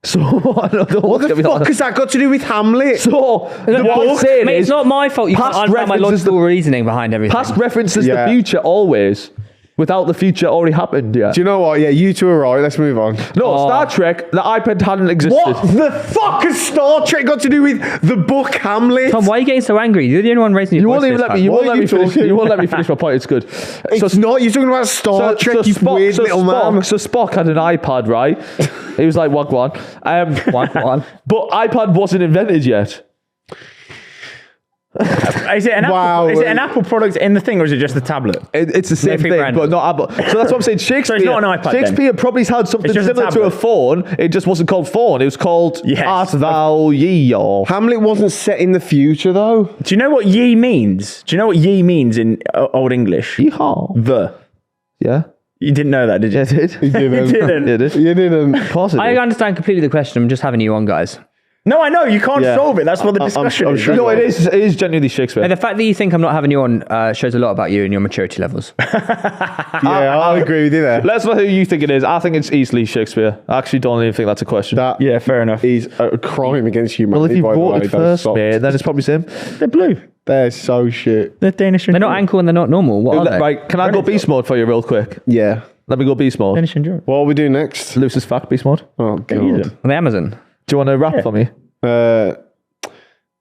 So, I don't know What the fuck has that got to do with Hamlet? So, the What? what I'm saying Mate, is, it's not my fault. You can't past understand my references logical reasoning behind everything. past references Yeah. the future always, without the future already happened, yeah. Do you know what? Yeah, you two are right. Let's move on. No, Star Trek, the iPad hadn't existed. What the fuck has Star Trek got to do with the book Hamlet? Tom, why are you getting so angry? You're the only one raising your You voice won't even this let me. time. You What won't are let you me finish. talking You won't let me about? finish my point. It's good. It's not. You're talking about Star Trek, you weird little man. So Spock had an iPad, right? He was like Wagwan. One. But iPad wasn't invented yet. Is it an Wow. Apple? Is it an Apple product in the thing, or is it just the tablet? It's the same free thing, brand. but not Apple. So that's what I'm saying. Shakespeare, not an iPad then? Shakespeare probably had something It's just a similar to a tablet. phone. It just wasn't called phone. It was called Yes. Art Thou Ye or Hamlet wasn't set in the future, though. Do you know what ye means? Do you know what ye means in Old English? Yeehaw. The. Yeah. You didn't know that, did you? Yeah, it did. You didn't. didn't. It did. You didn't. Of course it I did. understand completely the question. I'm just having you on, guys. No, I know. You can't Yeah. solve it. That's what the I'm discussion is. sure- No, it is genuinely Shakespeare. And the fact that you think I'm not having you on shows a lot about you and your maturity levels. Yeah, I'll agree with you there. Let's know who you think it is. I think it's easily Shakespeare. I actually don't even think that's a question. That Yeah, fair enough. is a crime against humanity. Well, if you by the way, voted those first, socks. mate, then it's probably him. They're blue. They're so shit. They're Danish and They're not ankle and they're not normal. What are they? Right, can I go beast mode for you real quick? Yeah. Let me go beast mode. Danish and Europe. What are we doing next? Lucy's fact, beast mode. Oh, Use God. them. On the Amazon. Do you want to rap for me?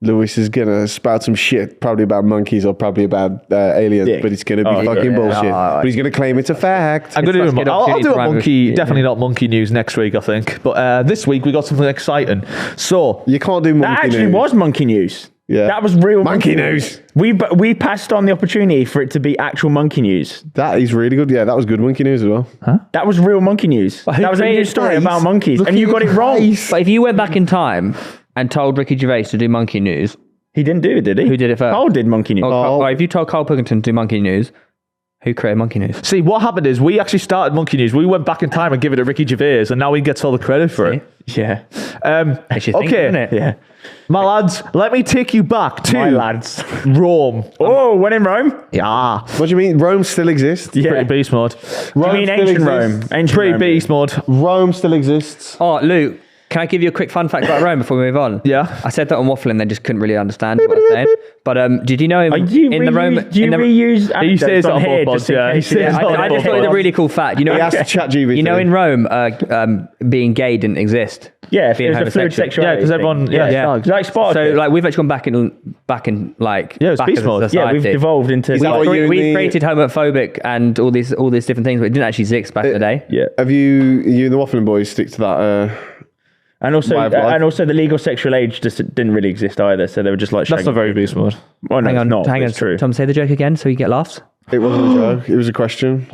Lewis is going to spout some shit, probably about monkeys or probably about aliens, Dick. but it's going to be Oh, fucking yeah. bullshit. But he's going to claim it's a fact. I'm going to It's do like a, an I'll opportunity do to a rhyme with- monkey, yeah. definitely not monkey news next week, I think. But this week we got something exciting. So, You can't do monkey That actually news. was monkey news. Yeah. That was real Monkey news. We passed on the opportunity for it to be actual monkey news. That is really good. Yeah, that was good monkey news as well. That was real monkey news. who That was a created news story face? about monkeys, Look and at you got it your wrong. face. But if you went back in time and told Ricky Gervais to do monkey news, He didn't do it, did he? Who did it first? Cole did monkey news. or if you told Carl Pilkington to do monkey news, who created monkey news? see, what happened is we actually started monkey news. We went back in time and give it to Ricky Gervais, and now he gets all the credit for it. Yeah, Makes you think, Okay. doesn't it? yeah. My lads, let me take you back to My lads. Rome. Oh, when in Rome? Yeah. What do you mean? Rome still exists? Yeah. Pretty beast mode. Do you mean still ancient exists. Rome? Ancient Pretty Rome. beast mode. Rome still exists. Oh, Luke, can I give you a quick fun fact about Rome before we move on? Yeah. I said that on waffling, they just couldn't really understand what I was saying. But did you know Are you in the Rome? do you in the, reuse He says anecdotes it on here both just in pods, yeah. case He it says is it on on I both just thought it was a pods. really cool fact. You know, He asked ChatGPT. you know, in Rome, being gay didn't exist. Yeah, being it was the fluid homosexual. Yeah, because everyone, yeah, Yeah. stags. Like Spartacus. So like we've actually gone back in like Yeah, it's back beast as a mode. society. yeah, we've evolved into. Is that what you We've need- created homophobic and all these different things, but it didn't actually exist back in the day. Yeah, Have you and the Waffling Boys stick to that? and also Way of life. the legal sexual age just didn't really exist either. So they were just like. That's shagging not very people. beast mode. Well, no, Hang it's on, not. hang on. It's true. Tom, say the joke again so you get laughs. It wasn't a joke. It was a question.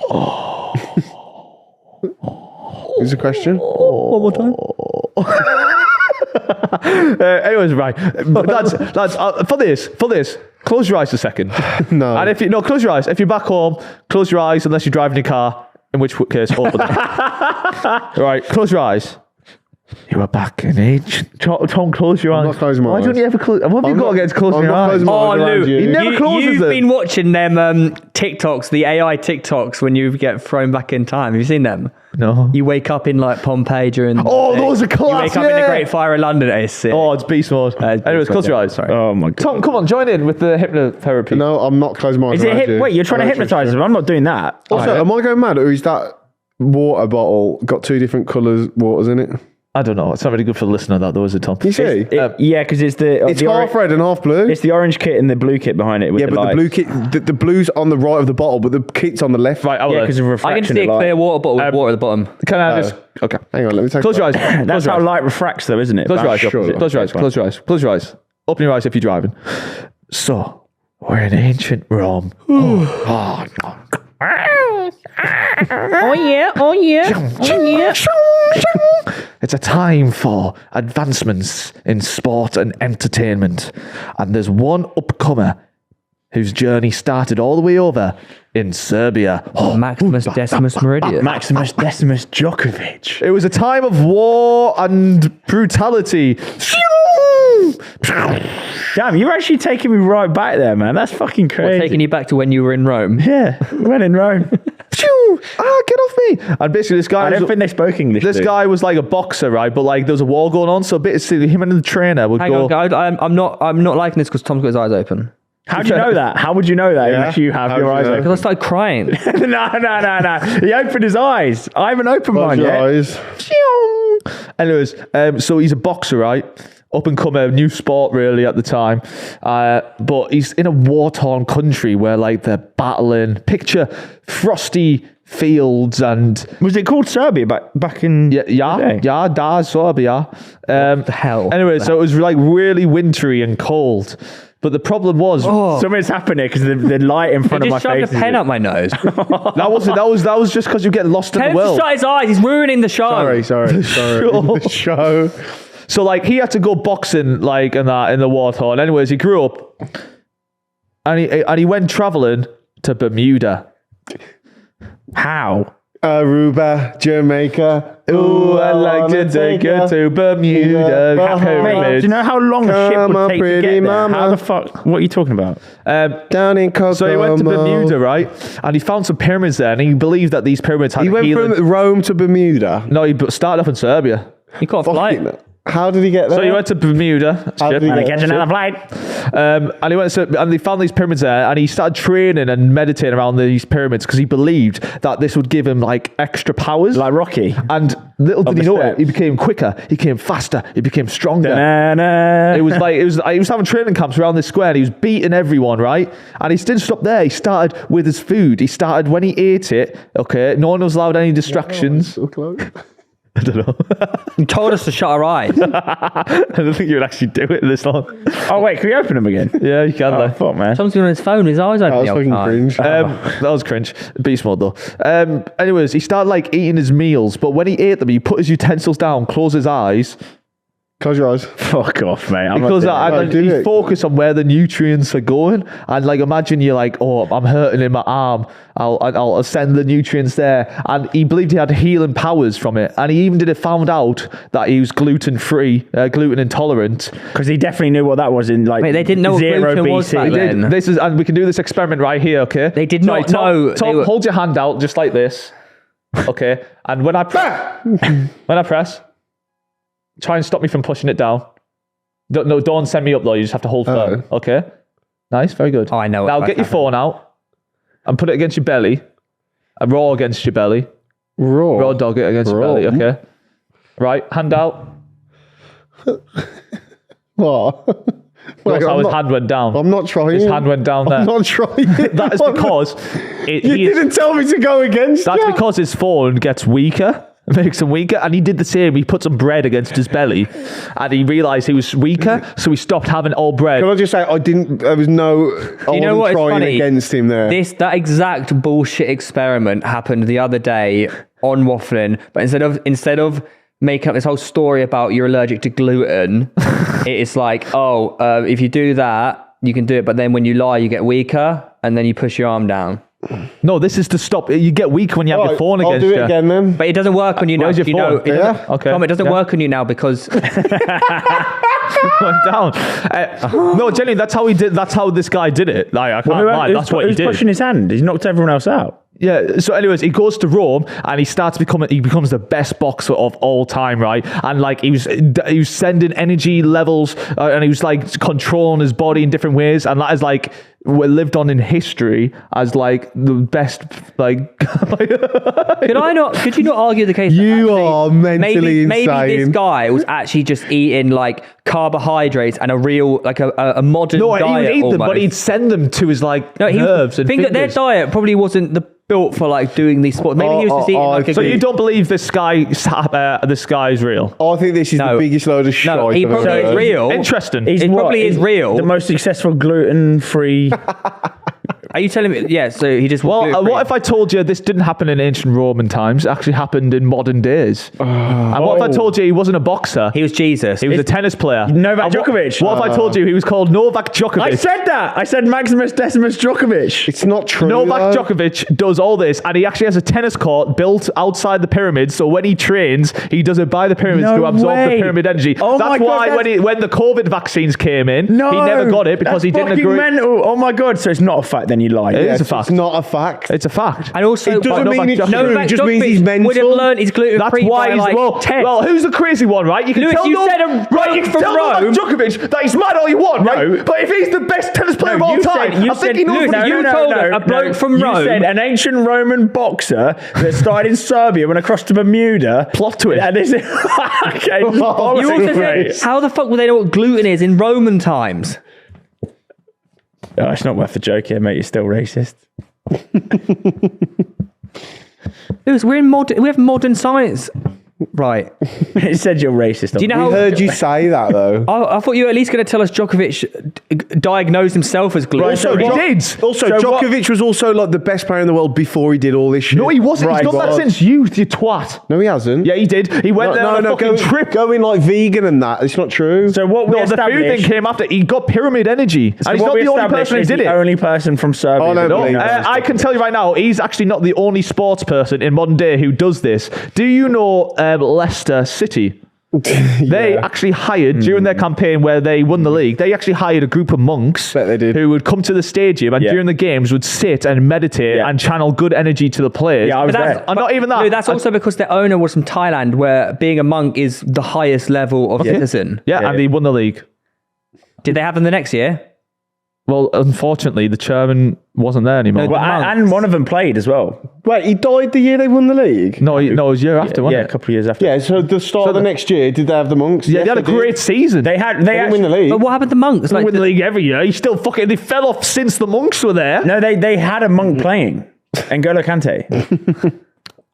It was a question. One more time. Anyways, right, lads, for this, close your eyes a second. No. And close your eyes. If you're back home, close your eyes unless you're driving your car, in which case, open them. Right, close your eyes. You are back in age. Tom, close your eyes. not closing my Why don't eyes. you ever close? What have you I'm got not- against closing I'm your not eyes? closing my eyes around Lou, you. he never closes You've them. been watching them TikToks, the AI TikToks, when you get thrown back in time. Have you seen them? No. You wake up in like Pompeii during. Oh, those are You class, wake up in the yeah. Great Fire of London. It's sick. Oh, it's beast mode. It's beast Anyways, mode, close your yeah. eyes. Sorry. Oh my god. Tom, come on, join in with the hypnotherapy. No, I'm not closing my eyes. Is it around you. wait, you're trying to hypnotise them. I'm not doing that. Also, am I going mad, or is that water bottle got two different colours waters in it? I don't know. It's not really good for the listener, that though, is it, Tom? You see? Yeah, because it's the It's the half red and half blue. It's the orange kit and the blue kit behind it. With Yeah, but the lights. blue kit, the blue's on the right of the bottle, but the kit's on the left. Right, Yeah, because of I refraction. can see a of light. clear water bottle with water at the bottom. Can I just... Okay. Hang on, let me take Close your eyes. That's Close your how eyes. light refracts, though, isn't it? Close your eyes. Sure. Close your eyes. Close your eyes. Close your eyes. Open your eyes if you're driving. So, we're in ancient Rome. Oh, no. Oh yeah, oh yeah, oh yeah. It's a time for advancements in sport and entertainment. And there's one upcomer whose journey started all the way over in Serbia. Oh, Maximus Decimus Meridius. Maximus Decimus Djokovic. it was a time of war and brutality. Damn, you're actually taking me right back there, man. That's fucking crazy. Taking you back to when you were in Rome. Yeah, when in Rome. Get off me. And basically this guy I was, don't think they spoke English. this dude. guy was like a boxer, right? But like there was a war going on, so basically him and the trainer would Hang go. on, guys. I'm not liking this because Tom's got his eyes open. How do you know that? How would you know that unless you have How your would you eyes know? open? Because I started crying. No. He opened his eyes. I haven't opened Close mine your yet. eyes. Anyways, so he's a boxer, right? Up and comer, new sport really at the time. But he's in a war-torn country where like they're battling. Picture frosty fields and Was it called Serbia back in the day? da Serbia. the hell? Anyway, so it was like really wintry and cold. But the problem was Something's happened here because the light in front He of my just shoved face. a pen up my nose. that was just because you get lost in Tell the him to world. shut his eyes. He's ruining the show. Sorry. The show. So like he had to go boxing like and that in the water. And anyways, he grew up and he went traveling to Bermuda. How? Aruba, Jamaica. Ooh, I like to take her to Bermuda. Mate, do you know how long a ship Come would on, take to pretty get there? mama. How the fuck? What are you talking about? Down in Kokomo. So he went to Bermuda, right? And he found some pyramids there, and he believed that these pyramids had He went healing. from Rome to Bermuda. No, he started off in Serbia. He got a flight. Fucking- How did he get there? So he went to Bermuda. How did he ship. get Catch another flight. And he went to, and they found these pyramids there, and he started training and meditating around these pyramids because he believed that this would give him like extra powers. Like Rocky. And little did the he know it, steps. he became quicker, he became faster, he became stronger. Da-na-na. It was like he was having training camps around this square and he was beating everyone, right? And he didn't stop there. He started with his food. He started when he ate it, okay, no one was allowed any distractions. So close. I don't know. He told us to shut our eyes. I don't think you would actually do it this long. Oh, wait, can we open them again? Yeah, you can. Oh, like. fuck, man. Someone's been on his phone. His eyes open. That was the whole fucking time. cringe. That was cringe. Beast mode though. Anyways, he started like eating his meals, but when he ate them, he put his utensils down, closed his eyes, Close your eyes. Fuck off, mate. I'm because not doing it. and do he it. focused on where the nutrients are going. And like, imagine you're like, oh, I'm hurting in my arm. I'll send the nutrients there. And he believed he had healing powers from it. And he even found out that he was gluten free, gluten intolerant. Because he definitely knew what that was in like Mate, they didn't know what zero gluten was BC. back then. This is, and we can do this experiment right here, okay? They did not Tom, know Tom, they were- hold your hand out just like this, okay? And when I press, try and stop me from pushing it down. Don't send me up though. You just have to hold firm, okay? Nice, very good. Oh, I know. Now get your phone out and put it against your belly, and raw against your belly. Raw dog it against your belly, okay? Right, hand out. What? That's how his hand went down. I'm not trying. His hand went down there. I'm not trying. That is because you didn't tell me to go against that's you. because his phone gets weaker. Makes him weaker, and he did the same. He put some bread against his belly, and he realised he was weaker, so he stopped having all bread. Can I just say I didn't? There was no. I You know wasn't what is trying funny? against him there. That exact bullshit experiment happened the other day on Waffling, but instead of making up this whole story about you're allergic to gluten, it's like, if you do that, you can do it, but then when you lie, you get weaker, and then you push your arm down. No, this is to stop. You get weak when you have your phone I'll against do it you. again then. But it doesn't work on you now. Where's your You know, phone? it doesn't- Okay. Tom, it doesn't Yeah. work on you now because Went down. No, Jenny, that's how he did. That's how this guy did it. Like I can't lie. That's what he He's did. pushing his hand. He's knocked everyone else out. Yeah. So, anyways, he goes to Rome and he becomes the best boxer of all time, right? And like he was sending energy levels, and he was like controlling his body in different ways, and that is like lived on in history as like the best. Like, could you not argue the case? that You actually are mentally maybe this insane. guy was actually just eating like carbohydrates and a real like a modern no, he diet. would eat them, but almost. he'd send them to his like nerves and think that their fingers. diet probably wasn't built for like doing these sports. Maybe he was just eating like a So you don't believe this guy is real? I think this is No. the biggest load of shit. No, he I've ever probably is heard. real. Interesting. He's It probably is he's real. The most successful gluten-free. Are you telling me? Yeah. So he just. Well, what if I told you this didn't happen in ancient Roman times? It actually happened in modern days. And what if I told you he wasn't a boxer? he was Jesus? He was a tennis player. Novak And Djokovic. What if I told you he was called Novak Djokovic? I said that. I said Maximus Decimus Djokovic. It's not true. Novak though. Djokovic does all this, and he actually has a tennis court built outside the pyramids. So when he trains, he does it by the pyramids No to absorb way. the pyramid energy. Oh my That's God, why when the COVID vaccines came in, No, he never got it because that's he didn't fucking agree. mental. Oh my god! So it's not a fact. Then you lied. It Yeah, is a fact. It's not a fact. It's a fact. and also, It doesn't Novak mean it's Djokovic- true. Novak It just means he's Djokovic would have mental. learned he's gluten That's free why by he's like 10. well. Who's the crazy one, right? You can Lewis, tell you said a bloke you can from tell Novak Rome. Djokovic that he's mad all you want, right? But if he's the best tennis player of all time, I think he knows Lewis, what he's you doing. told us a bloke from You Rome. said an ancient Roman boxer that started in Serbia, went across to Bermuda. Plot twist. And this is okay. You also said, how the fuck would they know what gluten is in Roman times? Oh, it's not worth the joke here, mate. You're still racist. Lewis, we have modern science. Right. It said you're racist. Do you know We how... heard you say that though. I thought you were at least going to tell us Djokovic diagnosed himself as gluten. Also, he did. Also, So what- Djokovic was also like the best player in the world before he did all this shit. No, he wasn't. Right, He's done that God. since youth, you twat. No, he hasn't. Yeah, he did. He went there on a fucking trip. Going like vegan and that. It's not true. So what we No, the food thing established... came after. He got pyramid energy. So and he's what not we the only established person who is did the it. only person from Serbia. I don't that believe knows that. I can tell you right now, he's actually not the only sports person in modern day who does this. Do you know Leicester City? They actually hired, during their campaign where they won the league, they actually hired a group of monks Bet they did. who would come to the stadium and Yeah. during the games would sit and meditate Yeah. and channel good energy to the players. Yeah, I was But that's, there. And not even that. No, that's also because their owner was from Thailand, where being a monk is the highest level of citizen. Yeah, Yeah. and he won the league. Did they have them the next year? Well, unfortunately, the chairman wasn't there anymore. No, Well, and one of them played as well. Wait, he died the year they won the league? no, it was a year after, Yeah, wasn't a it? couple of years after. Yeah, so the start of the next year, did they have the monks? Yeah, Yes, they had a did. great season. They had. They didn't win the league. But what happened to monks? They Like, win the league every year. He still fucking. They fell off since the monks were there. No, they had a monk playing. N'Golo Kante.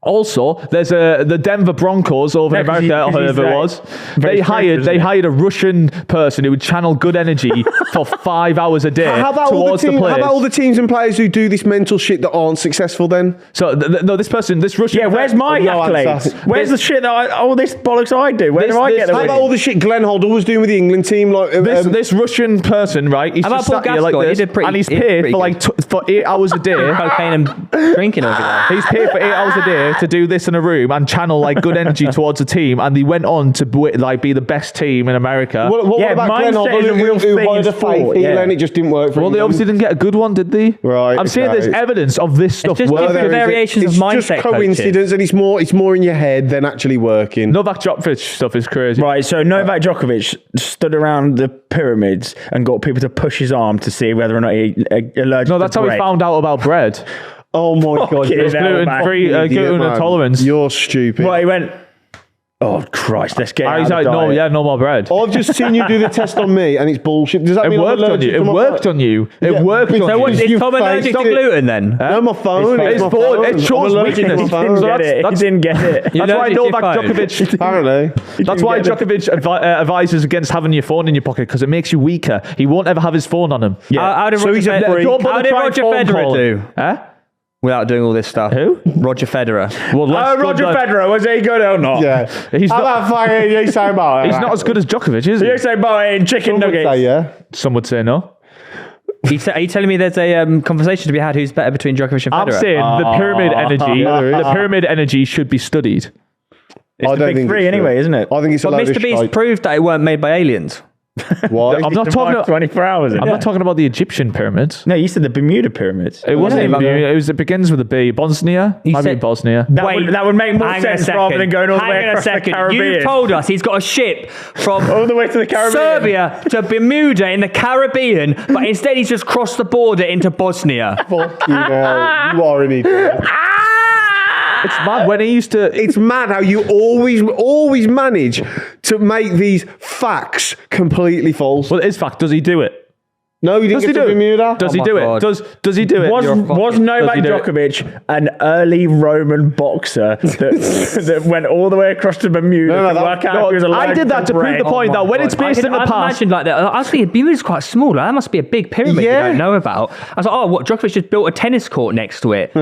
Also, there's the Denver Broncos over in No, 'cause America, he- 'cause or he's whoever it like was. very They strict, isn't he? hired a Russian person who would channel good energy for 5 hours a day How about, all the towards the team, players. how about all the teams and players who do this mental shit that aren't successful then? So no, this Russian. Yeah, where's my No accolades? answer. Where's the shit that all this bollocks I do? Where This- do I this- get the How win? about all the shit Glenn Hoddle was doing with the England team? Like this Russian person, right? He's How just about sat Paul here like Gascoigne? He this, did pretty- and he's he did paid pretty for like for 8 hours a day. cocaine and drinking over there. He's paid for 8 hours a day to do this in a room and channel like good energy towards the team, and he went on to be the best team in America. what Yeah, about Glenn mindset Hoddle is a real who thing hired in a faith sport, healer yeah. and it just didn't work for Well, they England? obviously didn't get a good one, did they? Right, I'm saying there's okay. evidence of this stuff just working. different There is- variations of it's mindset just coaching. coincidence and it's more in your head than actually working. Novak Djokovic stuff is crazy. Right, so Novak Djokovic stood around the pyramids and got people to push his arm to see whether or not he allergic No, to that's how bread. he found out about bread. Oh my god, Fucking you're hell, a man. Gluten-free, fucking idiot, gluten man. intolerance. You're stupid. Right, he went, oh Christ, let's get out He's of like, the diet. no more bread. I've just seen you do the test on me and it's bullshit. Does that It mean I'm worked on allergic you. to It my worked phone? on you. It Yeah, worked but on so you. what, Is You Tom allergic to faced it. gluten then? No, my phone. It's my bored. phone. It I'm shows allergic to weakness. my He phone. didn't So get it. He that's- didn't get it. You That's why allergic to your Novak phone? Djokovic. Apparently. That's why Djokovic advises against having your phone in your pocket because it makes you weaker. He won't ever have his phone on him. How did So Roger he's a Federer, freak. Don't bother how did trying Roger phone Federer calling. do Huh? without doing all this stuff? Who? Roger Federer. Well, Roger Federer, was he good or not? Yeah. He's How not- about fucking you say about He's not as good as Djokovic, is You he? say buying chicken Some would nuggets. say, yeah. Some would say no. Are you telling me there's a conversation to be had who's better between Djokovic and I'm Federer? saying the pyramid energy. Yeah, there is. The pyramid energy should be studied. It's the big three anyway, isn't it? I think it's a But load of Mr. Beast shite. proved that it weren't made by aliens. Why? I'm not talking about. 24 hours. I'm not talking about the Egyptian pyramids. No, you said the Bermuda pyramids. It wasn't. Yeah, even, it begins with a B. Bosnia. Might be said- Bosnia. That would make more hang on a sense rather second. than going all the Hang way on a across the second. Caribbean. You told us he's got a ship from all the way to the Caribbean. Serbia to Bermuda in the Caribbean, but instead he's just crossed the border into Bosnia. Fucking hell. You are an idiot. It's mad when he used to. It's mad how you always manage to make these facts completely false. Well, it is fact. Does he do it? No, you didn't Does he get to do it? Bermuda. Does Oh he my do it? God. Does he do it? Was Novak Does he do it? Djokovic an early Roman boxer that went all the way across to Bermuda No, to that- work out no, if he was I allergic did that to prove bread? the point that when it's based in the I past. imagined like that. I was thinking Bermuda's quite small. Like, that must be a big pyramid Yeah. you don't know about. I was like, oh, what? Djokovic just built a tennis court next to it.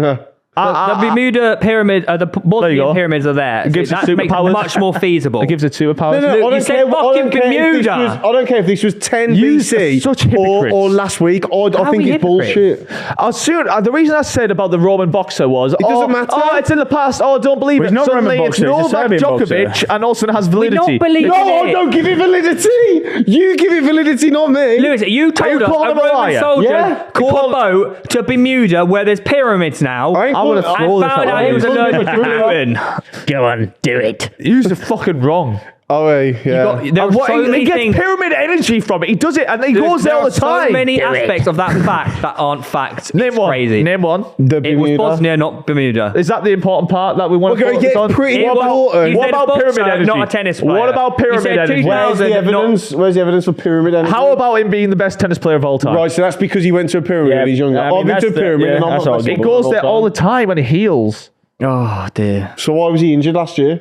The Bermuda pyramid, the There you Bosnian go. pyramids are there. It gives So it that makes it superpowers. much more feasible. It gives it superpowers. No, I don't said care. I fucking don't care if this Bermuda. was- I don't care if this was 10 You BC are such hypocrites. or last week. I are think we it's bullshit. The reason I said about the Roman boxer was it doesn't matter. Oh, it's in the past. Oh, don't believe Well, it. he's not Suddenly Roman it's boxer, he's a Novak Serbian Djokovic boxer. and also has We validity. don't believe No, in I it. don't give it validity. You give it validity, not me. Lewis, you told us calling a him a Roman liar? soldier Yeah. caught a boat to Bermuda where there's pyramids now I ain't I would've calling- thrown and this found at out he was you. allergic to gluten. Go on, do it. He was fucking wrong. Oh, yeah. There are And what, so he many gets things. pyramid energy from it. He does it and he goes there all the time. So many Do it. aspects of that fact that aren't facts. Name It's one. crazy. Name one. The It was Bermuda. Bosnia, not Bermuda. Is that the important part that we want We're to gonna focus get on? pretty It was- important. you What said about boxer, pyramid energy? not a tennis player. What about pyramid You said energy? 2000, Where's the not- evidence? Where's the evidence for pyramid energy? How about him being the best tennis player of all time? Right, so that's because he went to a pyramid Yeah, when he's younger. I mean, I've been to a that's the- pyramid yeah, and I'm that's not all best He good. footballer goes there of all the time. time and he heals. Oh dear. So why was he injured last year?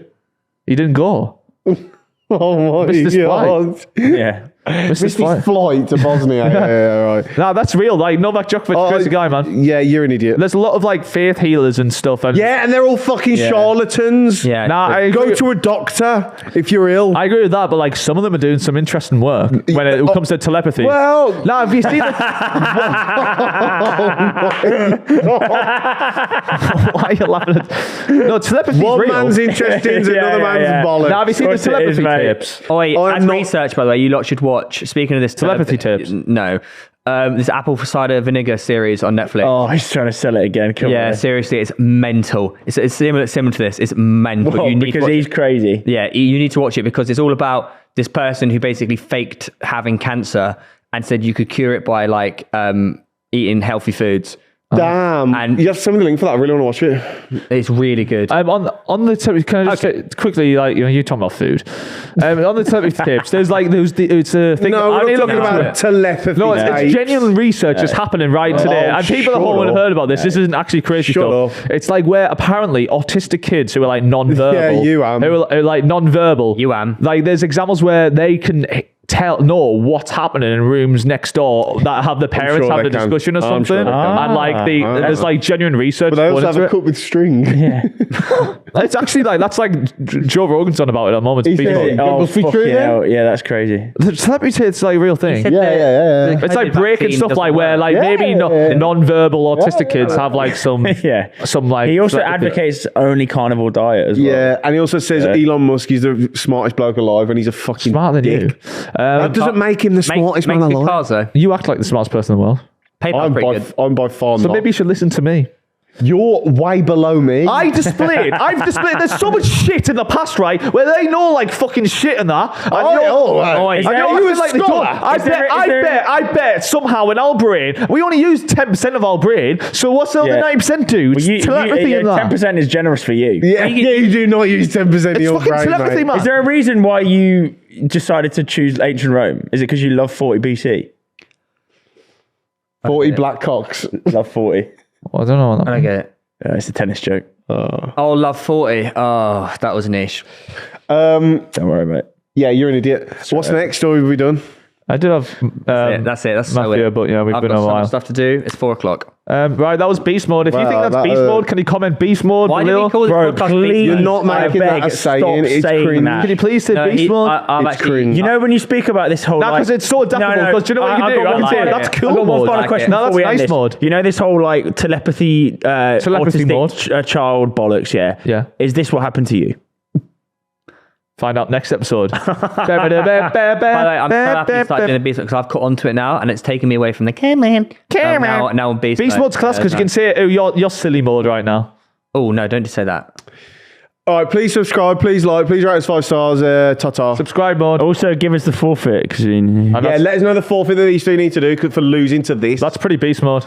He didn't go. Oh my Missed his god! Yeah. Missed his Missed his flight to Bosnia. yeah, right. Nah, that's real. Like Novak Djokovic, crazy guy, man. Yeah, you're an idiot. There's a lot of like faith healers and stuff. And Yeah, and they're all fucking charlatans. Yeah. Nah, I Go agree. to a doctor if you're ill. I agree with that, but like some of them are doing some interesting work when it comes to telepathy. Well, Now, have you seen the... Why are you laughing at... No, telepathy's one real. man's intestines, Yeah, another yeah, man's yeah. bollocks. Now, have you seen the Of course it is, telepathy mate. tips? Oh, wait, I'm as not- research, by the way, you lot should watch. Speaking of this Telepathy tips. No. This apple cider vinegar series on Netflix. Oh, he's trying to sell it again. Come yeah, on. seriously, it's mental. It's similar to this. It's mental. Well, You need to because watch he's it. crazy. Yeah, you need to watch it because it's all about this person who basically faked having cancer and said you could cure it by like eating healthy foods. Damn. And- you have to send me the link for that. I really want to watch it. It's really good. On the telepathy, can I just say quickly, like, you're talking about food. On the telepathy tips, it's a thing. No, I we're need not to talking look into about it. telepathy. No, it's tapes. genuine research that's happening right today. And people at shut home would have up. heard about this. This isn't actually crazy Shut stuff. up. It's like where apparently autistic kids who are like non-verbal. Yeah, you am. Who are like non-verbal. You am. Like there's examples where they can know what's happening in rooms next door that have the parents sure having a they can. discussion or I'm something. sure they can. And like there's like genuine research. But they going also have into a it. cup with string. Yeah. It's actually like that's like Joe Rogan's on about it at the moment. He speaking said about it. it. It must be true fucking then? hell. Yeah, that's crazy. The telepathy it's like a real thing. said Yeah. It's like COVID breaking vaccine stuff doesn't like where work. like maybe Yeah. non-verbal autistic kids have like some Yeah. some like He also telepathy. advocates only carnivore diet as well. Yeah, and he also says Elon Musk is the smartest bloke alive, and he's a fucking smarter than dick. you. That doesn't make him the smartest man Makes big alive. cars though. You act like the smartest person in the world. PayPal's pretty good. I'm by far So not. maybe you should listen to me. You're way below me. I've displayed. There's so much shit in the past, right? Where they know like fucking shit and that. And right. and there- you're are you acting a like they scholar? don't. I Is there- I bet somehow in our brain we only use 10% of our brain. So what's the other Yeah. 90% do? It's telepathy in that. 10% is generous for you. Yeah, you do not use 10% of It's your fucking brain, telepathy, mate. man. Is there a reason why you decided to choose ancient Rome? Is it because you love 40 BC? 40 black cocks. Love 40. Well, I don't know. I don't get it. It's a tennis joke. Oh, love 40. Oh, that was niche. Don't worry, mate. Yeah, you're an idiot. What's next story have we done? I did have That's it. That's so Matthew, it. but yeah, we've I've been got a so while. much stuff to do. It's 4:00. Right, that was beast mode. If you think Well, that's that, beast mode, can you comment beast mode? Why did below? we call this Bro, podcast please. Beast You're Mode? not making beg, that a saying. stop It's saying cringe. that. Can you please say No, beast mode? I've It's actually. cringe. You know when you speak about this whole No, like, 'cause it's so adaptable, because do you know what you can do? I've I can got say one- that's cool I've got one mode. final Like question it. No, before that's we end nice this. mode. You know this whole like telepathy, Telepathy autistic mode? Child bollocks, yeah? Yeah. Is this what happened to you? Find out next episode. By the way, I'm so happy to start doing the beast mode because I've caught onto it now and it's taken me away from the cameraman. Now I'm beast mode. Beast mode's class because you can say, oh, you're silly mode right now. Oh, no, don't just say that. All right, please subscribe, please like, please rate us 5 stars. Ta-ta. Subscribe mode. Also, give us the forfeit. 'Cause And Yeah, that's, let us know the forfeit that these three need to do for losing to this. that's pretty beast mode.